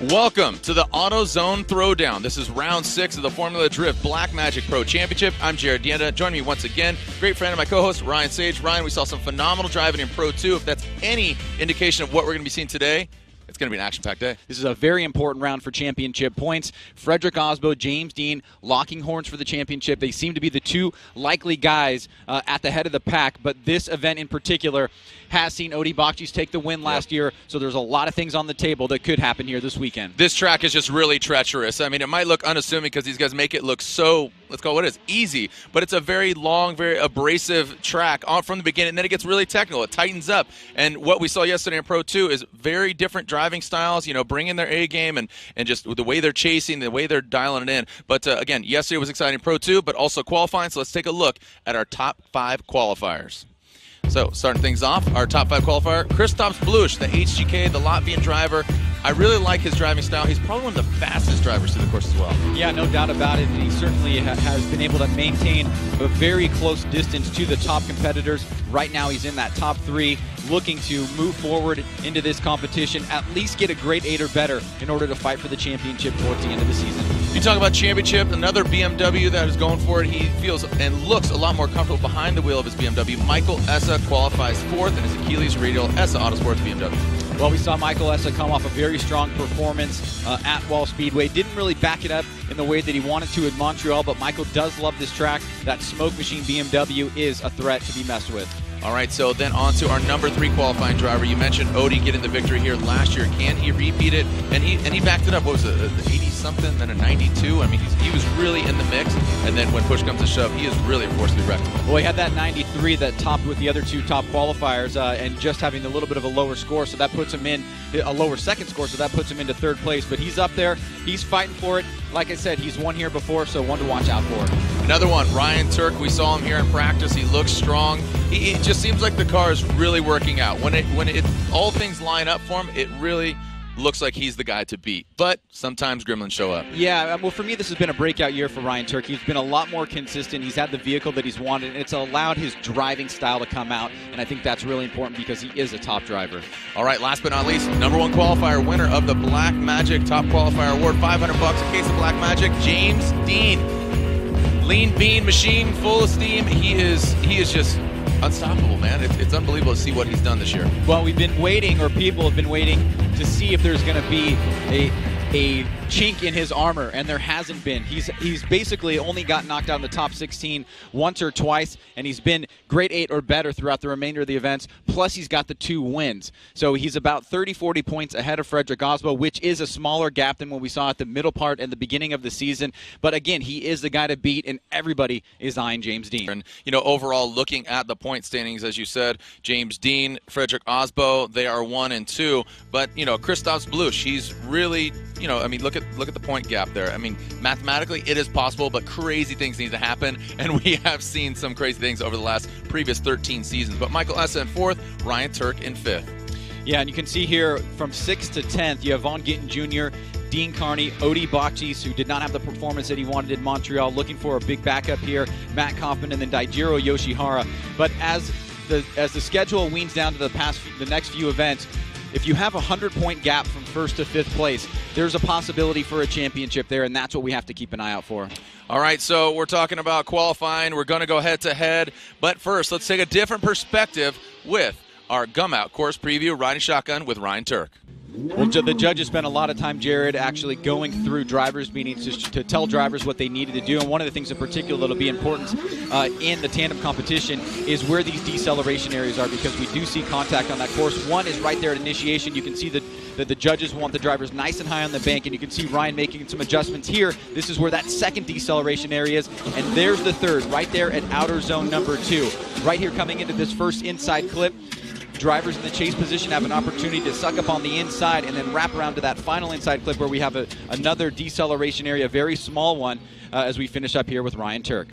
Welcome to the AutoZone Throwdown. This is round 6 of the Formula Drift Black Magic Pro Championship. I'm Jared Dienda. Join me once again, great friend of my co-host, Ryan Sage. Ryan, we saw some phenomenal driving in Pro 2. If that's any indication of what we're going to be seeing today, it's going to be an action-packed day. This is a very important round for championship points. Frederick Osbo, James Dean, locking horns for the championship. They seem to be the two likely guys at the head of the pack, but this event in particular has seen Odi Bakchis take the win last year, so there's a lot of things on the table that could happen here this weekend. This track is just really treacherous. I mean, it might look unassuming because these guys make it look so, let's call it what it is, easy, but it's a very long, very abrasive track on from the beginning, and then it gets really technical. It tightens up, and what we saw yesterday in Pro 2 is very different driving styles, you know, bringing their A game and just the way they're chasing, the way they're dialing it in. But again, yesterday was exciting Pro 2, but also qualifying, so let's take a look at our top 5 qualifiers. So, starting things off, our top 5 qualifier, Kristaps Blush, the HGK, the Latvian driver. I really like his driving style. He's probably one of the fastest drivers through the course as well. Yeah, no doubt about it. And he certainly has been able to maintain a very close distance to the top competitors. Right now, he's in that top 3, looking to move forward into this competition, at least get a grade 8 or better in order to fight for the championship towards the end of the season. You talk about championship, another BMW that is going for it. He feels and looks a lot more comfortable behind the wheel of his BMW. Michael Essa qualifies 4th in his Achilles Radial Essa Autosports BMW. Well, we saw Michael Essa come off a very strong performance at Wall Speedway. Didn't really back it up in the way that he wanted to in Montreal, but Michael does love this track. That smoke machine BMW is a threat to be messed with. All right, so then on to our number 3 qualifying driver. You mentioned Odi getting the victory here last year. Can he repeat it? And he backed it up. What was it, 80-something, then a 92? I mean, he was really in the mix. And then when push comes to shove, he is really a force to be reckoned with. Well, he had that 93 that topped with the other 2 top qualifiers and just having a little bit of a lower score, so that puts him in a lower second score, so that puts him into 3rd place. But he's up there. He's fighting for it. Like I said, he's won here before, so one to watch out for. Another one, Ryan Turk. We saw him here in practice. He looks strong. It just seems like the car is really working out. When all things line up for him, it really looks like he's the guy to beat. But sometimes gremlins show up. Yeah, well, for me, this has been a breakout year for Ryan Turk. He's been a lot more consistent. He's had the vehicle that he's wanted, and it's allowed his driving style to come out, and I think that's really important because he is a top driver. All right, last but not least, number 1 qualifier, winner of the Black Magic Top Qualifier Award, $500 a case of Black Magic, James Dean. Lean bean machine, full of steam. He is just unstoppable, man. It's unbelievable to see what he's done this year. Well, we've been waiting, or people have been waiting, to see if there's going to be a chink in his armor, and there hasn't been. He's basically only got knocked out in the top 16 once or twice, and he's been grade 8 or better throughout the remainder of the events, plus he's got the 2 wins. So he's about 30-40 points ahead of Frederick Osbo, which is a smaller gap than what we saw at the middle part and the beginning of the season. But again, he is the guy to beat, and everybody is eyeing James Dean. And, you know, overall, looking at the point standings, as you said, James Dean, Frederick Osbo, they are 1 and 2. But, you know, Kristaps Blush, he's really, you know, I mean, look at the point gap there. I mean, mathematically, it is possible, but crazy things need to happen, and we have seen some crazy things over the previous 13 seasons. But Michael Essa in 4th, Ryan Turk in 5th. Yeah, and you can see here from 6th to 10th, you have Vaughn Gittin Jr., Dean Carney, Odi Bakchis, who did not have the performance that he wanted in Montreal, looking for a big backup here, Matt Kaufman, and then Daijiro Yoshihara. But as the schedule weans down to the next few events, if you have a 100-point gap from 1st to 5th place, there's a possibility for a championship there, and that's what we have to keep an eye out for. All right, so we're talking about qualifying. We're going to go head-to-head. But first, let's take a different perspective with our Gum Out course preview, Riding Shotgun with Ryan Turk. Well, the judges spent a lot of time, Jared, actually going through drivers' meetings to tell drivers what they needed to do. And one of the things in particular that will be important in the tandem competition is where these deceleration areas are, because we do see contact on that course. One is right there at initiation. You can see that the judges want the drivers nice and high on the bank, and you can see Ryan making some adjustments here. This is where that second deceleration area is, and there's the third, right there at outer zone number 2. Right here coming into this first inside clip. Drivers in the chase position have an opportunity to suck up on the inside and then wrap around to that final inside clip where we have another deceleration area, a very small one, as we finish up here with Ryan Turk.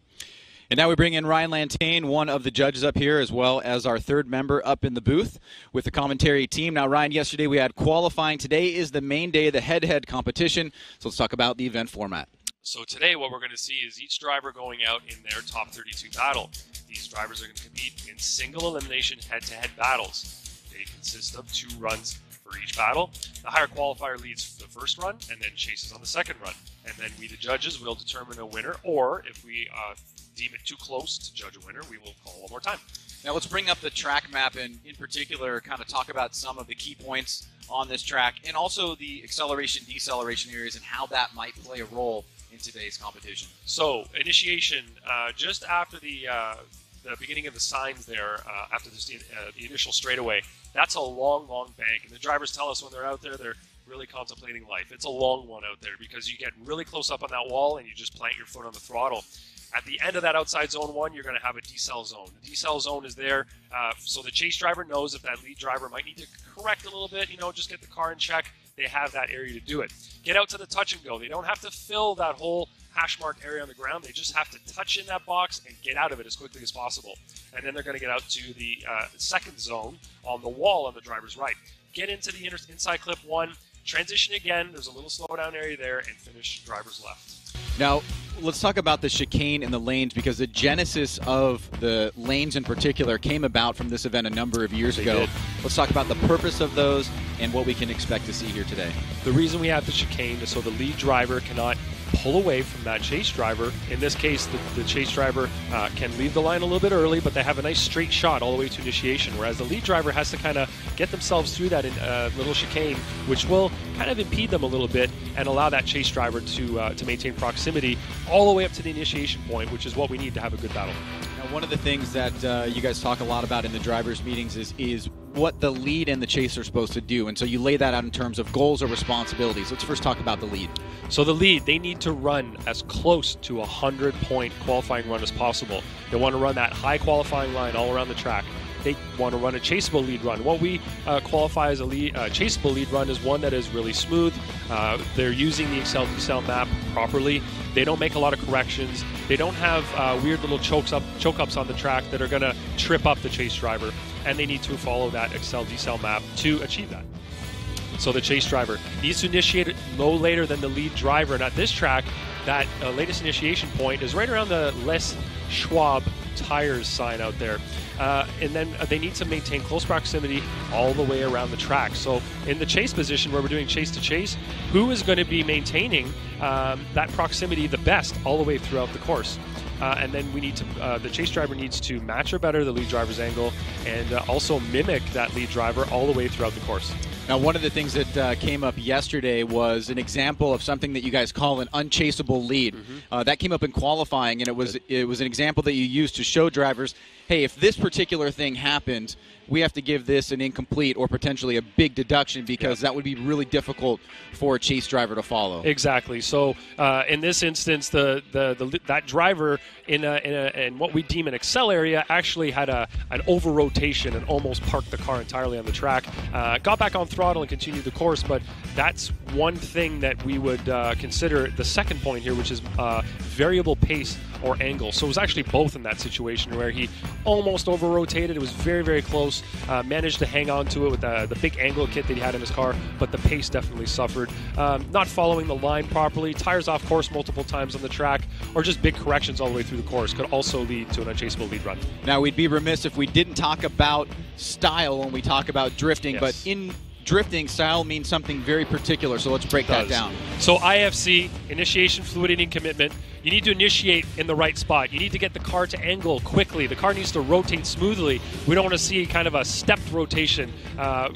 And now we bring in Ryan Lantane, one of the judges up here, as well as our 3rd member up in the booth with the commentary team. Now, Ryan, yesterday we had qualifying. Today is the main day of the head-to-head competition. So let's talk about the event format. So today what we're going to see is each driver going out in their top 32 battle. These drivers are going to compete in single elimination head-to-head battles. They consist of 2 runs for each battle. The higher qualifier leads the first run and then chases on the second run. And then we, the judges, will determine a winner, or if we deem it too close to judge a winner, we will call one more time. Now let's bring up the track map and in particular kind of talk about some of the key points on this track and also the acceleration, deceleration areas and how that might play a role in today's competition. So initiation, just after the beginning of the signs there, after the initial straightaway, that's a long, long bank. And the drivers tell us when they're out there, they're really contemplating life. It's a long one out there because you get really close up on that wall and you just plant your foot on the throttle. At the end of that outside zone 1, you're going to have a decel zone. The decel zone is there so the chase driver knows if that lead driver might need to correct a little bit, just get the car in check. They have that area to do it. Get out to the touch and go. They don't have to fill that whole hash mark area on the ground. They just have to touch in that box and get out of it as quickly as possible. And then they're going to get out to the second zone on the wall on the driver's right. Get into the inside clip 1, transition again. There's a little slowdown area there, and finish driver's left. Now, let's talk about the chicane and the lanes, because the genesis of the lanes in particular came about from this event a number of years ago. Let's talk about the purpose of those and what we can expect to see here today. The reason we have the chicane is so the lead driver cannot pull away from that chase driver. In this case, the chase driver can leave the line a little bit early, but they have a nice straight shot all the way to initiation, whereas the lead driver has to kind of get themselves through that little chicane, which will kind of impede them a little bit and allow that chase driver to maintain proximity all the way up to the initiation point, which is what we need to have a good battle. Now, one of the things that you guys talk a lot about in the drivers' meetings is what the lead and the chase are supposed to do, and so you lay that out in terms of goals or responsibilities. Let's first talk about the lead. So the lead, they need to run as close to a 100-point qualifying run as possible. They want to run that high qualifying line all around the track. They want to run a chaseable lead run. What we qualify as a chaseable lead run is one that is really smooth. They're using the Excel decel map properly. They don't make a lot of corrections. They don't have weird little choke-ups on the track that are going to trip up the chase driver, and they need to follow that Excel decel map to achieve that. So the chase driver needs to initiate it no later than the lead driver, and at this track, that latest initiation point is right around the Les Schwab tires sign out there. And then they need to maintain close proximity all the way around the track. So in the chase position where we're doing chase to chase, who is going to be maintaining that proximity the best all the way throughout the course? And then we need to, the chase driver needs to match or better the lead driver's angle and also mimic that lead driver all the way throughout the course. Now, one of the things that came up yesterday was an example of something that you guys call an unchaseable lead. That came up in qualifying, and it was an example that you used to show drivers, hey, if this particular thing happened, we have to give this an incomplete or potentially a big deduction because that would be really difficult for a chase driver to follow. Exactly. So in this instance, that driver in what we deem an Excel area actually had an over rotation and almost parked the car entirely on the track. Got back on throttle and continued the course, but that's one thing that we would consider the second point here, which is variable pace or angle. So it was actually both in that situation where he almost over rotated. It was very, very close. Managed to hang on to it with the big angle kit that he had in his car, but the pace definitely suffered. Not following the line properly, tires off course multiple times on the track, or just big corrections all the way through the course could also lead to an unchaseable lead run. Now, we'd be remiss if we didn't talk about style when we talk about drifting, but in drifting, style means something very particular, so let's break that down. So IFC, initiation, fluidity, and commitment. You need to initiate in the right spot. You need to get the car to angle quickly. The car needs to rotate smoothly. We don't want to see kind of a stepped rotation,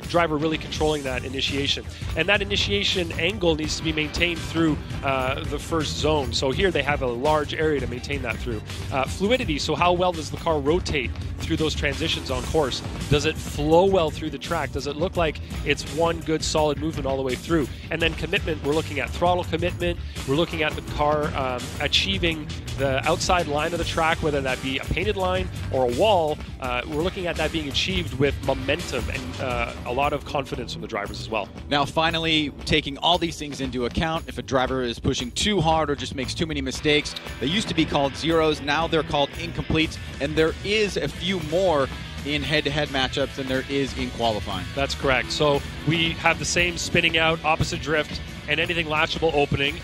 driver really controlling that initiation. And that initiation angle needs to be maintained through the first zone. So here they have a large area to maintain that through. Fluidity, so how well does the car rotate through those transitions on course? Does it flow well through the track? Does it look like it's one good solid movement all the way through? And then commitment, we're looking at throttle commitment. We're looking at the car achieving the outside line of the track, whether that be a painted line or a wall. We're looking at that being achieved with momentum and a lot of confidence from the drivers as well. Now, finally, taking all these things into account, if a driver is pushing too hard or just makes too many mistakes, they used to be called zeros, now they're called incompletes, and there is a few more in head-to-head matchups than there is in qualifying. That's correct. So we have the same spinning out, opposite drift, and anything latchable opening,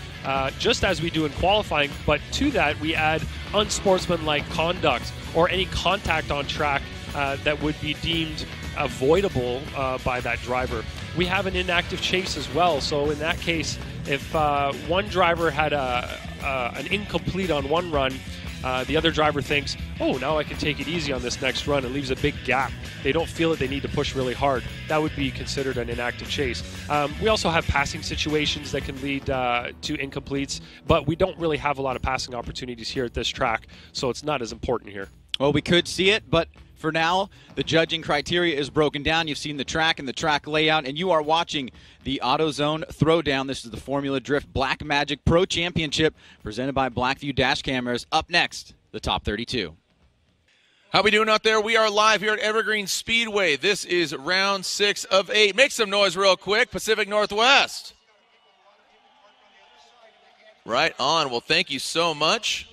just as we do in qualifying, but to that we add unsportsmanlike conduct or any contact on track that would be deemed avoidable by that driver. we have an inactive chase as well. So in that case, if one driver had an incomplete on one run, the other driver thinks, oh, now I can take it easy on this next run, and leaves a big gap. They don't feel that they need to push really hard. That would be considered an inactive chase. We also have passing situations that can lead to incompletes, but we don't really have a lot of passing opportunities here at this track, so it's not as important here. Well, we could see it, but for now, the judging criteria is broken down. You've seen the track and the track layout, and you are watching the AutoZone Throwdown. This is the Formula Drift Black Magic Pro Championship presented by Blackview Dash Cameras. Up next, the top 32. How we doing out there? We are live here at Evergreen Speedway. This is round 6 of 8. Make some noise real quick, Pacific Northwest. Right on. Well, thank you so much.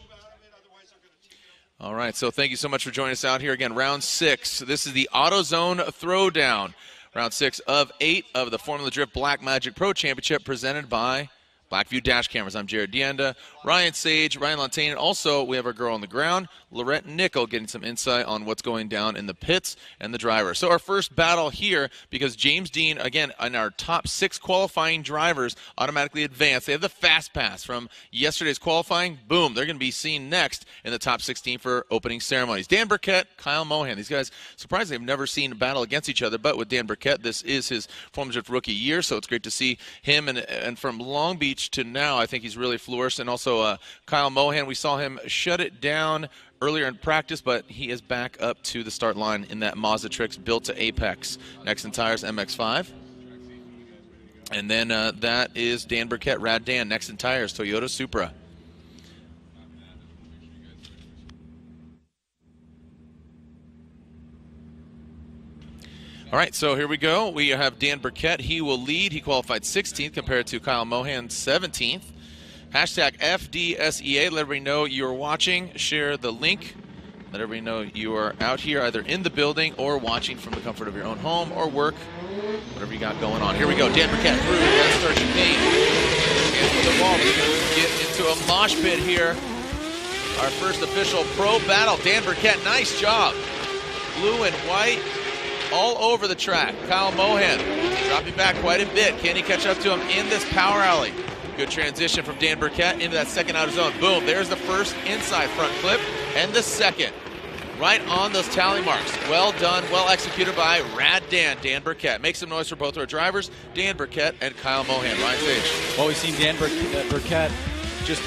All right, so thank you so much for joining us out here again. Round 6. This is the AutoZone Throwdown. Round 6 of 8 of the Formula Drift Black Magic Pro Championship presented by Blackview Dash Cameras. I'm Jared Dienda, Ryan Sage, Ryan Lantain, and also we have our girl on the ground, Lorette Nickel, getting some insight on what's going down in the pits and the driver. So our first battle here, because James Dean, again, in our top 6 qualifying drivers, automatically advanced. They have the fast pass from yesterday's qualifying. Boom, they're going to be seen next in the top 16 for opening ceremonies. Dan Burkett, Kyle Mohan. These guys, surprisingly, have never seen a battle against each other, but with Dan Burkett, this is his Formula Drift rookie year, so it's great to see him. And from Long Beach to now, I think he's really flourished. And also Kyle Mohan, we saw him shut it down earlier in practice, but he is back up to the start line in that Mazda Trix built to Apex. Nexen Tires MX-5. And then that is Dan Burkett, Rad Dan, Nexen Tires, Toyota Supra. All right, so here we go. We have Dan Burkett. He will lead. He qualified 16th compared to Kyle Mohan 17th. Hashtag FDSEA. Let everybody know you're watching. Share the link. Let everybody know you are out here either in the building or watching from the comfort of your own home or work, whatever you got going on. Here we go. Dan Burkett through the Red Star chicane. Into the wall. We're going to get into a mosh pit here. Our first official pro battle. Dan Burkett, nice job. Blue and white. All over the track. Kyle Mohan dropping back quite a bit. Can he catch up to him in this power alley? Good transition from Dan Burkett into that second outer zone. Boom, there's the first inside front clip and the second. Right on those tally marks. Well done, well executed by Rad Dan, Dan Burkett. Make some noise for both our drivers, Dan Burkett and Kyle Mohan. Ryan Sage. Well, we've seen Dan Burkett just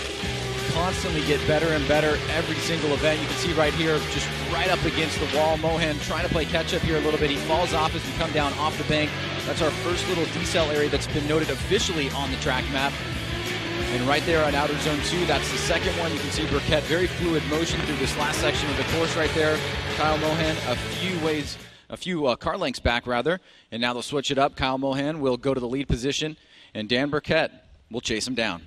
constantly get better and better every single event. You can see right here, just right up against the wall. Mohan trying to play catch up here a little bit. He falls off as we come down off the bank. That's our first little decel area that's been noted officially on the track map. And right there on outer zone 2, that's the second one. You can see Burkett, very fluid motion through this last section of the course right there. Kyle Mohan a few car lengths back rather. And now they'll switch it up. Kyle Mohan will go to the lead position and Dan Burkett will chase him down.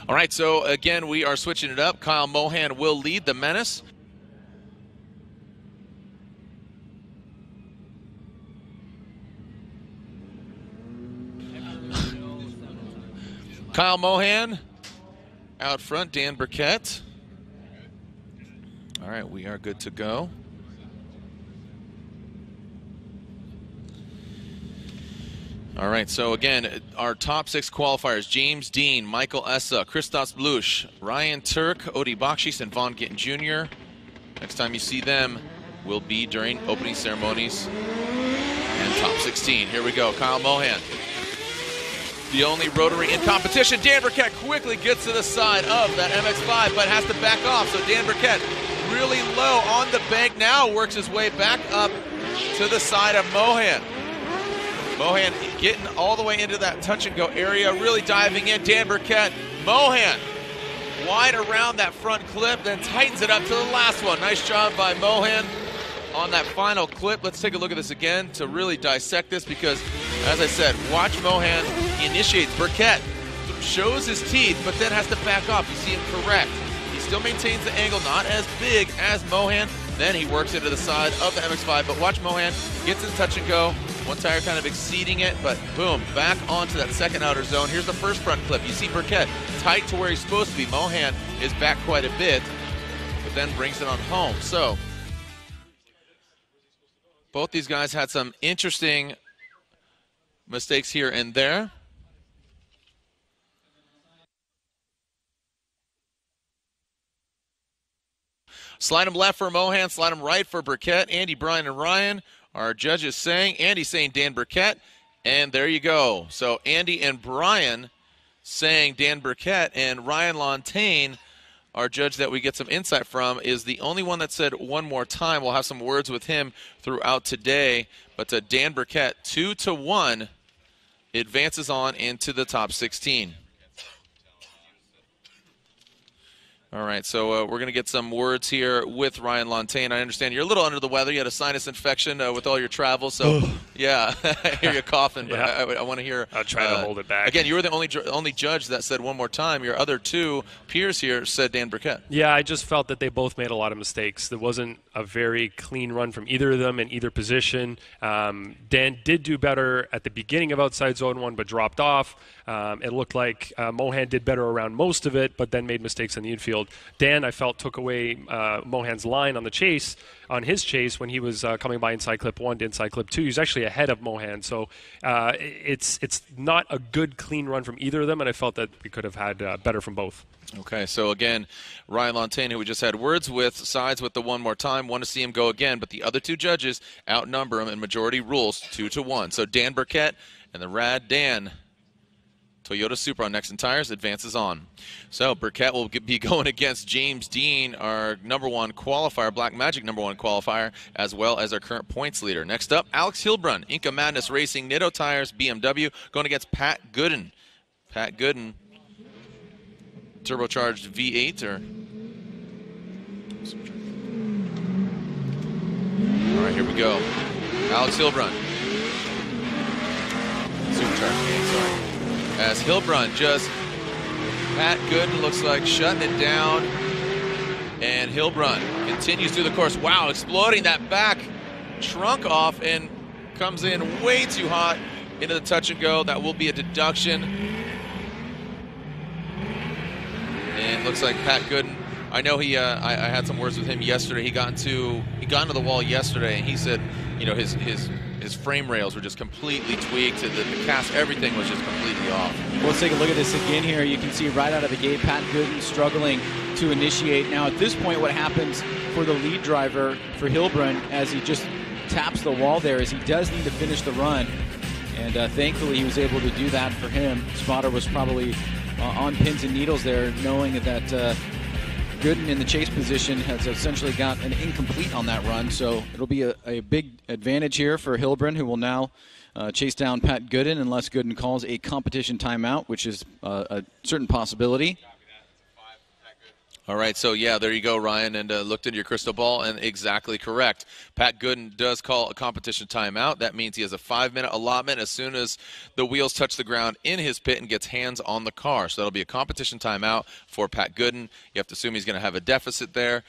All right, so again, we are switching it up. Kyle Mohan will lead the Menace. Kyle Mohan out front, Dan Burkett. All right, we are good to go. All right, so again, our top 6 qualifiers: James Dean, Michael Essa, Christos Blush, Ryan Turk, Odi Bakshis, and Vaughn Gittin Jr. Next time you see them will be during opening ceremonies and top 16. Here we go, Kyle Mohan. The only rotary in competition. Dan Burkett quickly gets to the side of that MX-5, but has to back off. So Dan Burkett really low on the bank now, works his way back up to the side of Mohan. Mohan getting all the way into that touch-and-go area, really diving in. Dan Burkett, Mohan, wide around that front clip, then tightens it up to the last one. Nice job by Mohan on that final clip. Let's take a look at this again to really dissect this because, as I said, watch Mohan. He initiates. Burkett shows his teeth, but then has to back off. You see him correct. He still maintains the angle, not as big as Mohan. then he works it to the side of the MX-5. But watch Mohan, gets his touch and go. One tire kind of exceeding it, but boom, back onto that second outer zone. Here's the first front clip. You see Burkett tight to where he's supposed to be. Mohan is back quite a bit, but then brings it on home. So both these guys had some interesting mistakes here and there. Slide him left for Mohan, slide him right for Burkett. Andy, Brian, and Ryan. Our judges saying, Andy saying Dan Burkett, and there you go. So Andy and Brian saying Dan Burkett, and Ryan Lontaine, our judge that we get some insight from, is the only one that said one more time. We'll have some words with him throughout today. But Dan Burkett, 2-1, advances on into the top 16. All right, so we're going to get some words here with Ryan Lontaine. I understand you're a little under the weather. You had a sinus infection with all your travel, so yeah, I hear you coughing, but yeah. I want to hear. I'll try to hold it back. Again, you were the only judge that said one more time. Your other two peers here said Dan Burkett. Yeah, I just felt that they both made a lot of mistakes. There wasn't a very clean run from either of them in either position. Dan did do better at the beginning of outside zone 1, but dropped off. It looked like Mohan did better around most of it, but then made mistakes in the infield. Dan, I felt, took away Mohan's line on his chase when he was coming by inside clip 1 to inside clip 2. He was actually ahead of Mohan, so it's not a good clean run from either of them, and I felt that we could have had better from both. Okay, so again, Ryan Lontaine, who we just had words with, sides with the one more time. Want to see him go again, but the other two judges outnumber him in majority rules 2-1. So Dan Burkett and the Rad Dan Toyota Supra on Nexen Tires advances on. So Burkett will be going against James Dean, our #1 qualifier, Black Magic #1 qualifier, as well as our current points leader. Next up, Alex Hilbrun, Inca Madness Racing, Nitto Tires, BMW, going against Pat Gooden. Pat Gooden, turbocharged V8 or... All right, here we go. Alex Hilbrun. Supercharged V8, sorry. As Hilbrun Pat Gooden looks like shutting it down. And Hilbrun continues through the course. Wow, exploding that back trunk off and comes in way too hot into the touch and go. That will be a deduction. And looks like Pat Gooden, I know he, I had some words with him yesterday. He got into the wall yesterday, and he said, you know, his frame rails were just completely tweaked. The cast, everything was just completely off. Well, let's take a look at this again here. You can see right out of the gate, Pat Gooden struggling to initiate. Now, at this point, what happens for the lead driver, for Hilbrun, as he just taps the wall there, is he does need to finish the run. And thankfully, he was able to do that for him. Spotter was probably on pins and needles there, knowing that Gooden in the chase position has essentially got an incomplete on that run, so it'll be a big advantage here for Hilbrun, who will now chase down Pat Gooden unless Gooden calls a competition timeout, which is a certain possibility. All right, so yeah, there you go, Ryan, and looked into your crystal ball, and exactly correct. Pat Gooden does call a competition timeout. That means he has a 5-minute allotment as soon as the wheels touch the ground in his pit and gets hands on the car. So that'll be a competition timeout for Pat Gooden. You have to assume he's going to have a deficit there,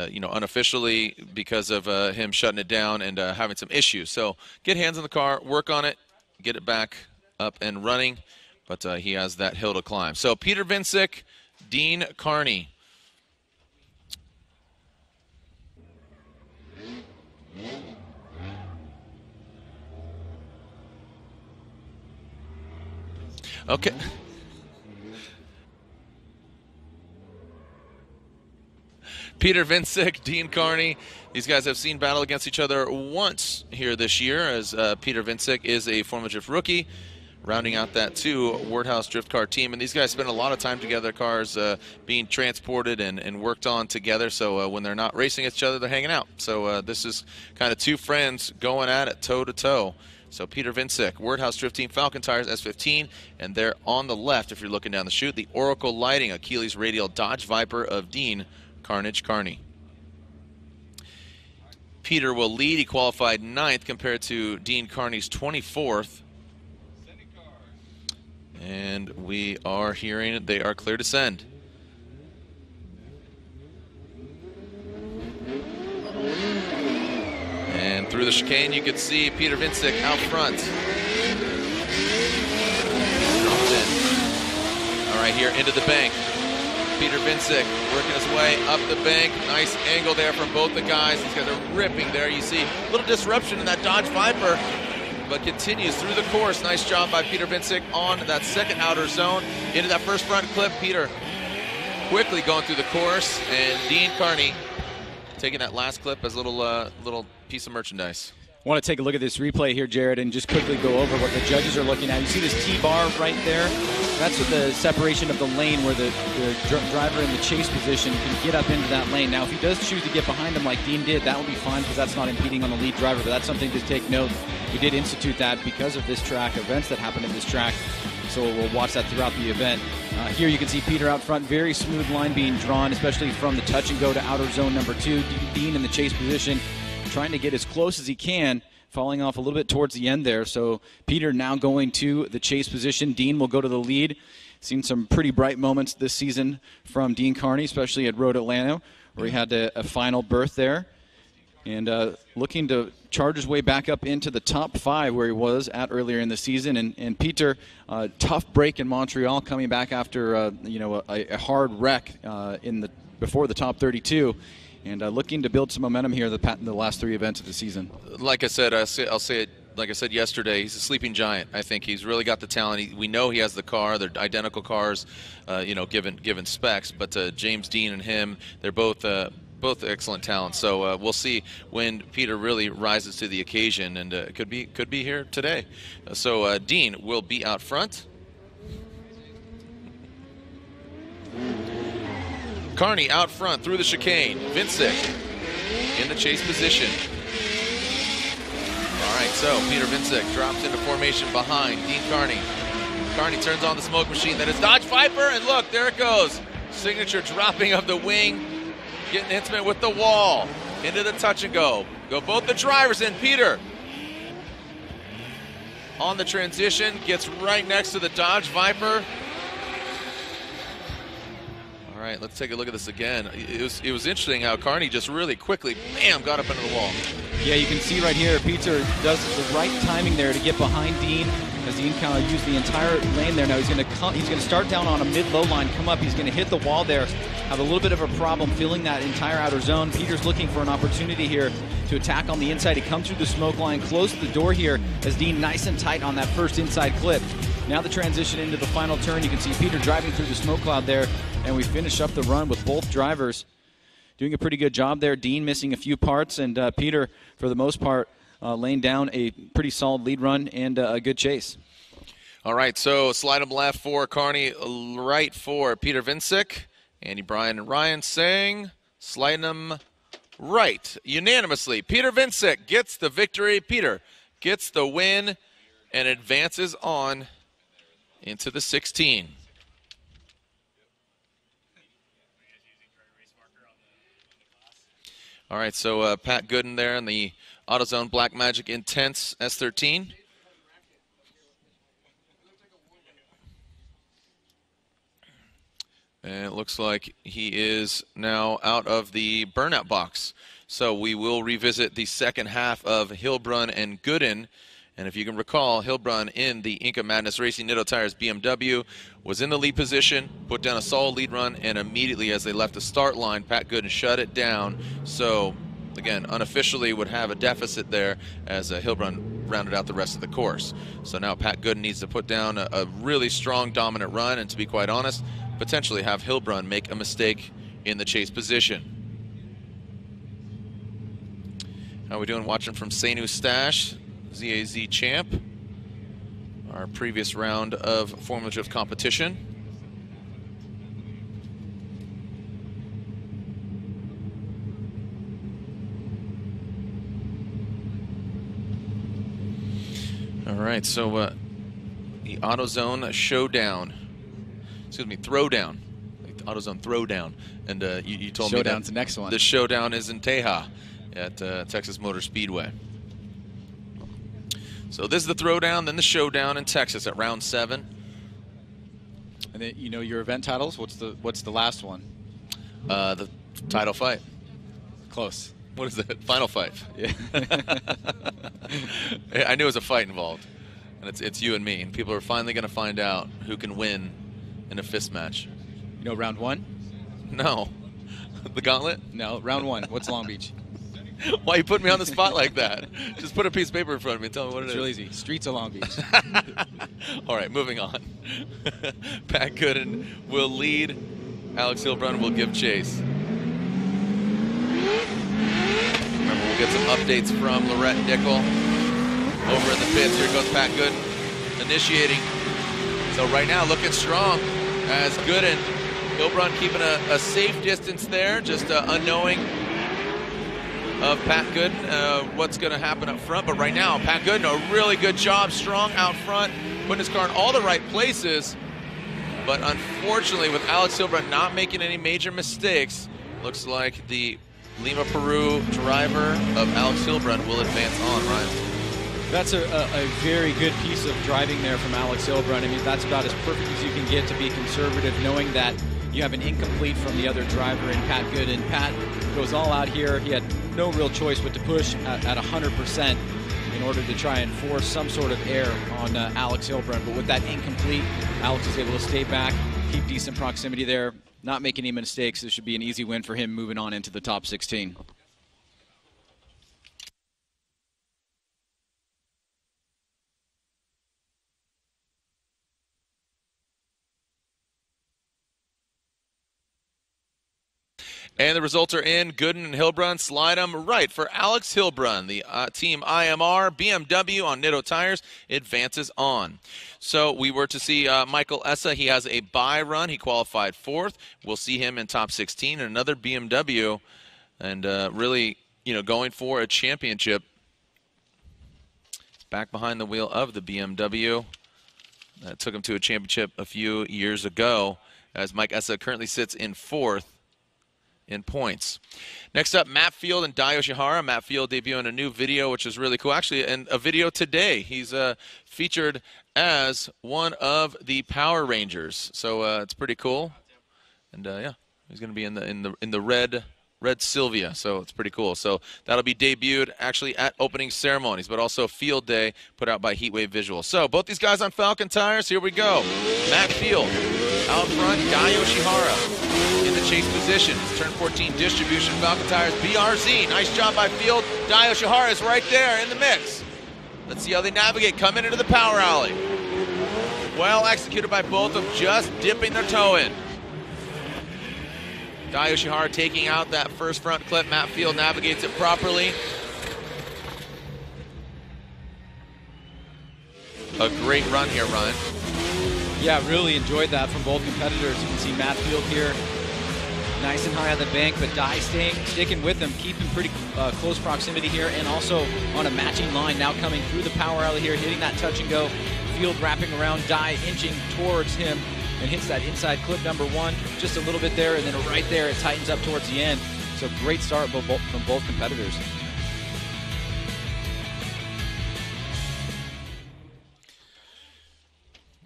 you know, unofficially because of him shutting it down and having some issues. So get hands on the car, work on it, get it back up and running, but he has that hill to climb. So Peter Vincic, Dean Carney. Okay. Peter Vincic, Dean Carney. These guys have seen battle against each other once here this year, as Peter Vincic is a Formula Drift rookie, rounding out that 2 Wordhouse Drift Car team. And these guys spend a lot of time together, cars being transported and worked on together. So when they're not racing each other, they're hanging out. So this is kind of 2 friends going at it toe-to-toe. So Peter Vincic, Wordhouse Drift Team, Falcon Tires, S15, and they're on the left if you're looking down the chute. The Oracle Lighting, Achilles Radial Dodge Viper of Dean Carnage Carney. Peter will lead. He qualified 9th compared to Dean Carney's 24th. And we are hearing they are clear to send. Through the chicane, you can see Peter Vincic out front. Dropped in. All right, here into the bank. Peter Vincic working his way up the bank. Nice angle there from both the guys. These guys are ripping there. You see a little disruption in that Dodge Viper, but continues through the course. Nice job by Peter Vincic on that second outer zone. Into that first front clip. Peter quickly going through the course, and Dean Carney taking that last clip as a little piece of merchandise. I want to take a look at this replay here, Jared, and just quickly go over what the judges are looking at. You see this T-bar right there? That's what the separation of the lane where the driver in the chase position can get up into that lane. Now, if he does choose to get behind him like Dean did, that would be fine because that's not impeding on the lead driver, but that's something to take note. We did institute that because of this track, events that happened in this track, so we'll watch that throughout the event. Here you can see Peter out front, very smooth line being drawn, especially from the touch and go to outer zone number 2. Dean in the chase position, trying to get as close as he can, falling off a little bit towards the end there. So Peter now going to the chase position. Dean will go to the lead. Seen some pretty bright moments this season from Dean Carney, especially at Road Atlanta, where he had a final berth there. And looking to charge his way back up into the top 5 where he was at earlier in the season. And Peter, tough break in Montreal, coming back after a hard wreck before the top 32. And looking to build some momentum here the last 3 events of the season. Like I said, I'll say it like I said yesterday, he's a sleeping giant. I think he's really got the talent. We know he has the car. They're identical cars, given specs. But James Dean and him, they're both excellent talents. So we'll see when Peter really rises to the occasion, and it could be here today. So Dean will be out front. Carney out front through the chicane. Vincic in the chase position. All right, so Peter Vincic drops into formation behind Dean Carney. Carney turns on the smoke machine. That is Dodge Viper, and look, there it goes. Signature dropping of the wing, getting intimate with the wall. Into the touch and go. Go both the drivers in. Peter on the transition, gets right next to the Dodge Viper. All right, let's take a look at this again. It was interesting how Carney just really quickly, bam, got up into the wall. Yeah, you can see right here, Peter does the right timing there to get behind Dean, as Dean kind of used the entire lane there. Now he's going to start down on a mid-low line, come up, he's going to hit the wall there, have a little bit of a problem filling that entire outer zone. Peter's looking for an opportunity here to attack on the inside. He comes through the smoke line, closes the door here as Dean nice and tight on that first inside clip. Now the transition into the final turn, you can see Peter driving through the smoke cloud there, and we finish up the run with both drivers doing a pretty good job there. Dean missing a few parts, and Peter, for the most part, laying down a pretty solid lead run and a good chase. All right, so slide him left for Carney, right for Peter Vincic. Andy, Brian, and Ryan saying slide him right unanimously. Peter Vincic gets the victory. Peter gets the win and advances on into the 16. All right, so Pat Gooden there in the AutoZone Blackmagic Intense S13. And it looks like he is now out of the burnout box. So we will revisit the second half of Hilbrun and Gooden. And if you can recall, Hilbrun in the Inca Madness Racing Nitto Tires BMW was in the lead position, put down a solid lead run, and immediately as they left the start line, Pat Gooden shut it down. So, again, unofficially would have a deficit there as Hilbrun rounded out the rest of the course. So now Pat Gooden needs to put down a really strong, dominant run, and to be quite honest, potentially have Hilbrun make a mistake in the chase position. How are we doing watching from Seinu Stash? ZAZ champ, our previous round of Formula Drift competition. All right, so the AutoZone Showdown, excuse me, Throwdown, the AutoZone Throwdown, and you told me that the next one. The showdown is in Teja at Texas Motor Speedway. So this is the Throwdown, then the Showdown in Texas at round 7. And then, your event titles. What's the last one? The title fight. Close. What is it? Final fight. Yeah. I knew it was a fight involved. And it's you and me. And people are finally going to find out who can win in a fist match. You know round 1? No. The gauntlet? No, round 1. What's Long Beach? Why you put me on the spot like that? Just put a piece of paper in front of me and tell me what it is. It's real easy. Streets of Long Beach. All right, moving on. Pat Gooden will lead. Alex Hilbrun will give chase. Remember, we'll get some updates from Lorette Nickel over in the pits. Here goes Pat Gooden initiating. So right now, looking strong as Gooden. Hilbrun keeping a safe distance there, just unknowing of Pat Gooden, what's going to happen up front. But right now, Pat Gooden, a really good job, strong out front, putting his car in all the right places. But unfortunately, with Alex Hilbrun not making any major mistakes, looks like the Lima Peru driver of Alex Hilbrun will advance on, Ryan. That's a very good piece of driving there from Alex Hilbrun. I mean, that's about as perfect as you can get to be conservative, knowing that you have an incomplete from the other driver in Pat Gooden. Pat goes all out here. He had no real choice but to push at 100% in order to try and force some sort of air on Alex Hilbrun. But with that incomplete, Alex is able to stay back, keep decent proximity there, not make any mistakes. This should be an easy win for him moving on into the top 16. And the results are in. Gooden and Hilbrun slide them right for Alex Hilbrun. The team IMR BMW on Nitto Tires advances on. So we were to see Michael Essa. He has a bye run. He qualified 4th. We'll see him in top 16. And another BMW, and really, going for a championship. Back behind the wheel of the BMW. That took him to a championship a few years ago, as Mike Essa currently sits in 4th. In points. Next up, Matt Field and Dai Yoshihara. Matt Field debuting a new video, which is really cool. Actually, and a video today. He's featured as one of the Power Rangers, so it's pretty cool. And yeah, he's going to be in the red Sylvia, so it's pretty cool. So that'll be debuted actually at opening ceremonies, but also Field Day put out by Heatwave Visual. So both these guys on Falken Tires. Here we go. Matt Field out front. Dai Yoshihara in the chase position. It's turn 14 distribution. Falken Tires BRZ. Nice job by Field. Dai Yoshihara is right there in the mix. Let's see how they navigate coming into the power alley. Well executed by both of them, just dipping their toe in. Dai Yoshihara taking out that first front clip. Matt Field navigates it properly. A great run here, Ryan. Yeah, really enjoyed that from both competitors. You can see Matt Field here, nice and high on the bank, but Dai sticking with him, keeping pretty close proximity here, and also on a matching line now coming through the power alley here, hitting that touch and go. Field wrapping around, Dai inching towards him and hits that inside clip number 1, just a little bit there, and then right there it tightens up towards the end. So great start from both competitors.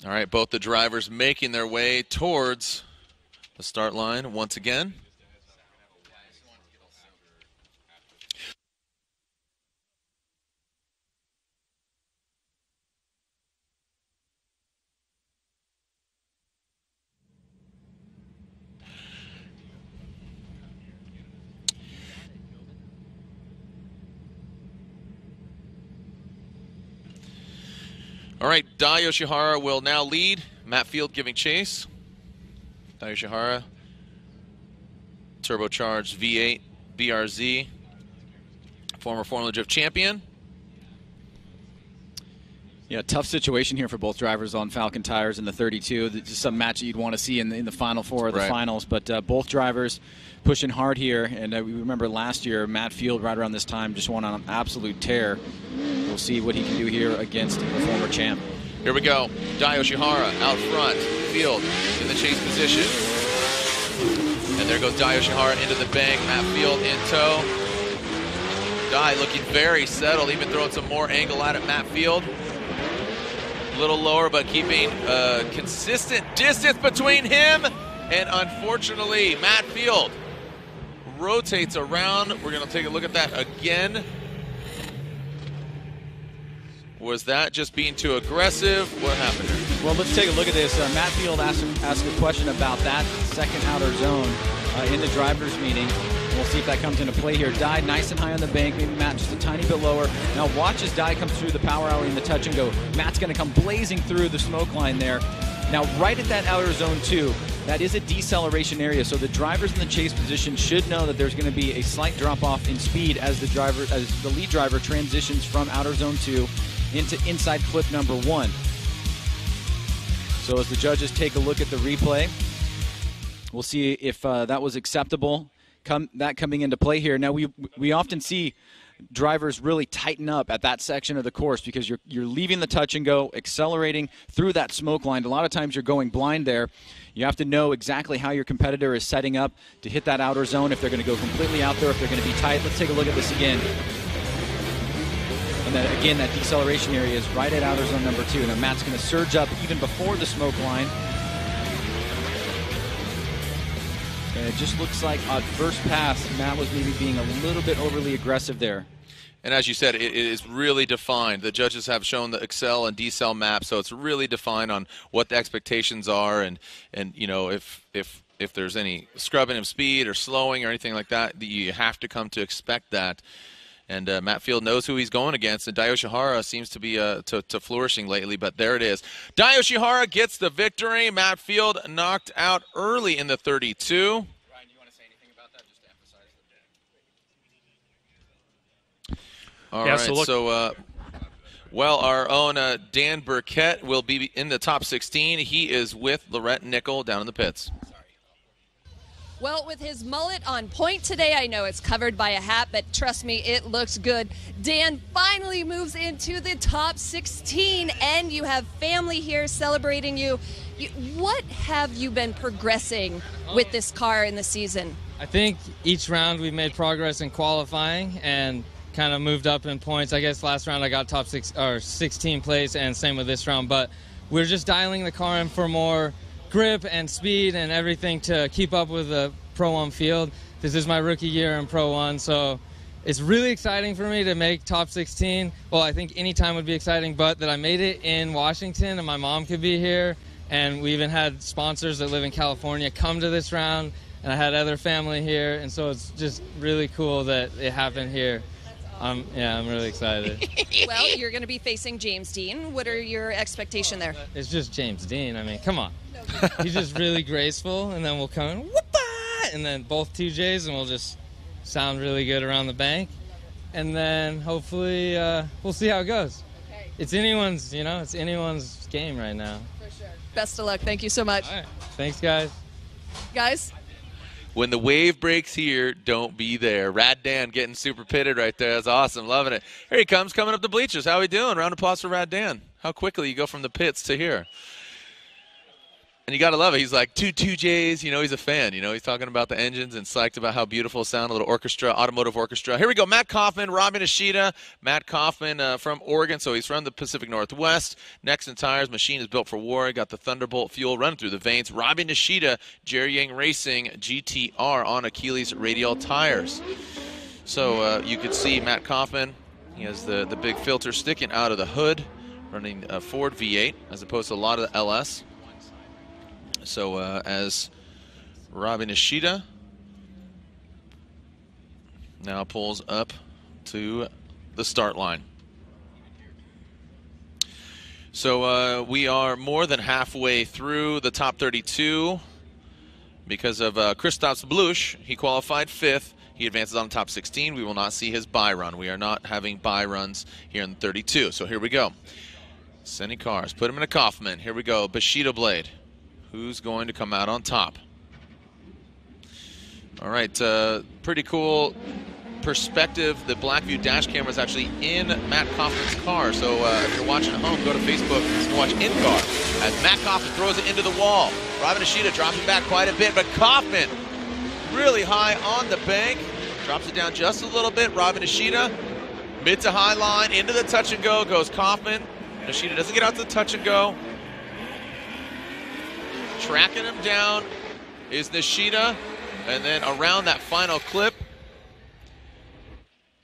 All right, both the drivers making their way towards the start line once again. All right, Dai Yoshihara will now lead. Matt Field giving chase. Dai Yoshihara, turbocharged V8 BRZ, former Formula Drift champion. Yeah, tough situation here for both drivers on Falken Tires in the 32. This is some match that you'd want to see in the Final Four or the finals, but both drivers pushing hard here. And we remember last year, Matt Field right around this time just went on an absolute tear. We'll see what he can do here against the former champ. Here we go. Dai Yoshihara out front. Field in the chase position. And there goes Dai Yoshihara into the bank. Matt Field in tow. Dai looking very settled, even throwing some more angle at it. Matt Field a little lower, but keeping a consistent distance between him and, unfortunately, Matt Field rotates around. We're going to take a look at that again. Was that just being too aggressive? What happened here? Well, let's take a look at this. Matt Field asked a question about that second outer zone in the driver's meeting. We'll see if that comes into play here. Dye nice and high on the bank. Maybe Matt just a tiny bit lower. Now watch as Dye comes through the power alley in the touch and go. Matt's going to come blazing through the smoke line there. Now right at that outer zone 2, that is a deceleration area, so the drivers in the chase position should know that there's going to be a slight drop-off in speed as the lead driver transitions from outer zone 2 into inside clip number 1. So as the judges take a look at the replay, we'll see if that was acceptable. Coming into play here. Now we often see drivers really tighten up at that section of the course because you're leaving the touch and go, accelerating through that smoke line. A lot of times you're going blind there. You have to know exactly how your competitor is setting up to hit that outer zone, if they're going to go completely out there, if they're going to be tight. Let's take a look at this again. And then again, that deceleration area is right at outer zone number 2. Now Matt's going to surge up even before the smoke line. And it just looks like on first pass, Matt was maybe being a little bit overly aggressive there. And as you said, it is really defined. The judges have shown the accel and decel map, so it's really defined on what the expectations are, and you know, if there's any scrubbing of speed or slowing or anything like that, you have to come to expect that. And Matt Field knows who he's going against, and Dai Yoshihara seems to be to flourishing lately, but there it is. Dai Yoshihara gets the victory. Matt Field knocked out early in the 32. Ryan, do you want to say anything about that, just to emphasize? All right, so well, our own Dan Burkett will be in the top 16. He is with Lorette Nickel down in the pits. Well, with his mullet on point today, I know it's covered by a hat, but trust me, it looks good. Dan finally moves into the top 16, and you have family here celebrating you. What have you been progressing with this car in the season? I think each round we've made progress in qualifying and kind of moved up in points. I guess last round I got top 16 place, and same with this round, but we're just dialing the car in for more grip and speed and everything to keep up with the Pro 1 field. This is my rookie year in Pro 1, so it's really exciting for me to make top 16. Well, I think any time would be exciting, but that I made it in Washington and my mom could be here, and we even had sponsors that live in California come to this round, and I had other family here, and so it's just really cool that it happened here. I'm really excited. Well, you're going to be facing James Dean. What are your expectations there? It's just James Dean. I mean, come on. He's just really graceful, and then we'll come in, whoop-ah! And then both 2Js, and we'll just sound really good around the bank. And then hopefully we'll see how it goes. Okay. It's anyone's game right now. For sure. Best of luck. Thank you so much. All right. Thanks, guys. Guys? When the wave breaks here, don't be there. Rad Dan getting super pitted right there. That's awesome. Loving it. Here he comes, coming up the bleachers. How we doing? Round of applause for Rad Dan. How quickly you go from the pits to here. And you got to love it. He's like, 2Js. You know, he's a fan. You know, he's talking about the engines and psyched about how beautiful it sounds. A little orchestra, automotive orchestra. Here we go. Matt Kaufman, Robin Nishida. Matt Kaufman from Oregon, so he's from the Pacific Northwest. Nexen Tires, machine is built for war. Got the Thunderbolt fuel running through the veins. Robin Nishida, Jerry Yang Racing, GTR on Achilles radial tires. So you could see Matt Kaufman. He has the big filter sticking out of the hood, running a Ford V8 as opposed to a lot of the LS. So as Robin Nishida now pulls up to the start line. So we are more than halfway through the top 32 because of Christoph Bluch. He qualified 5th. He advances on the top 16. We will not see his bye run. We are not having bye runs here in the 32. So here we go. Sending cars. Put him in a Kaufman. Here we go. Bushido Blade. Who's going to come out on top? All right, pretty cool perspective. The Blackview dash camera is actually in Matt Kaufman's car. So if you're watching at home, go to Facebook and watch in car as Matt Kaufman throws it into the wall. Robin Nishida drops it back quite a bit, but Kaufman really high on the bank. Drops it down just a little bit. Robin Nishida, mid to high line, into the touch and go goes Kaufman. Nishida doesn't get out to the touch and go. Tracking him down is Nishida. And then around that final clip,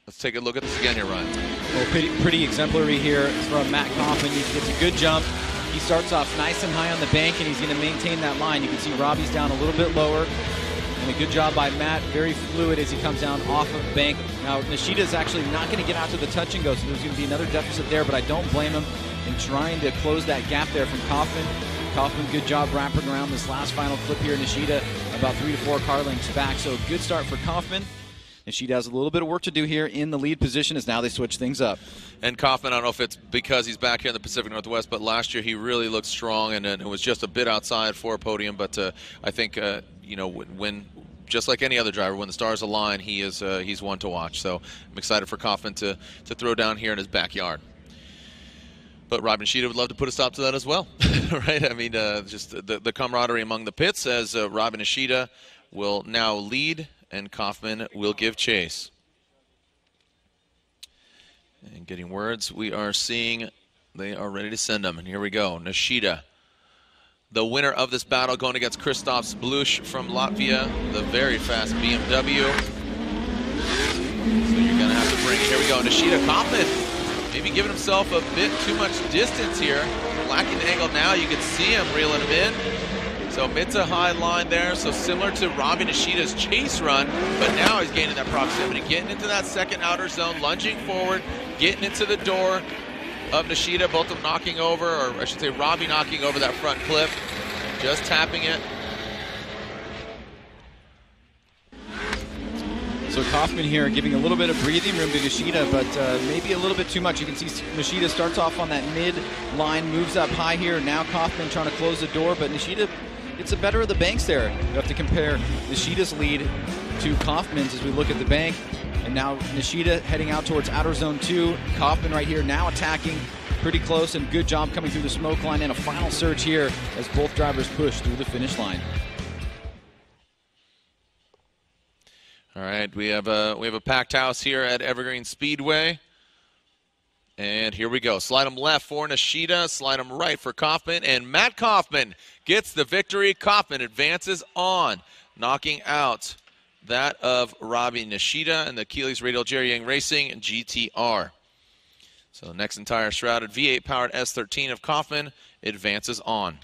let's take a look at this again here, Ryan. Well, pretty exemplary here from Matt Kaufman. He gets a good jump. He starts off nice and high on the bank, and he's going to maintain that line. You can see Robbie's down a little bit lower. And a good job by Matt. Very fluid as he comes down off of the bank. Now, Nishida's actually not going to get out to the touch and go, so there's going to be another deficit there, but I don't blame him in trying to close that gap there from Kaufman. Kaufman, good job wrapping around this last final clip here. Nishida about 3 to 4 car lengths back, so good start for Kaufman. Nishida has a little bit of work to do here in the lead position as now they switch things up. And Kaufman, I don't know if it's because he's back here in the Pacific Northwest, but last year he really looked strong and it was just a bit outside for a podium. But I think, when just like any other driver, when the stars align, he's one to watch. So I'm excited for Kaufman to throw down here in his backyard. But Robbie Nishida would love to put a stop to that as well, right? I mean, just the camaraderie among the pits as Robbie Nishida will now lead and Kaufman will give chase. And getting words, we are seeing they are ready to send them. And here we go. Nishida, the winner of this battle, going against Christoph Blush from Latvia, the very fast BMW. So you're going to have to bring it. Here we go. Nishida, Kaufman, maybe giving himself a bit too much distance here. Lacking the angle now. You can see him reeling him in. So mid to high line there, so similar to Robbie Nishida's chase run, but now he's gaining that proximity, getting into that second outer zone, lunging forward, getting into the door of Nishida, both of them knocking over, or I should say Robbie knocking over that front clip, just tapping it. So Kaufman here giving a little bit of breathing room to Nishida, but maybe a little bit too much. You can see Nishida starts off on that mid line, moves up high here. Now Kaufman trying to close the door, but Nishida gets the better of the banks there. You have to compare Nishida's lead to Kaufman's as we look at the bank. And now Nishida heading out towards outer zone 2. Kaufman right here now attacking pretty close, and good job coming through the smoke line, and a final surge here as both drivers push through the finish line. All right, we have a packed house here at Evergreen Speedway. And here we go. Slide him left for Nishida, slide him right for Kaufman, and Matt Kaufman gets the victory. Kaufman advances on, knocking out that of Robbie Nishida and the Achilles Radial Jerry Yang Racing GTR. So next entire shrouded V8 powered S13 of Kaufman advances on.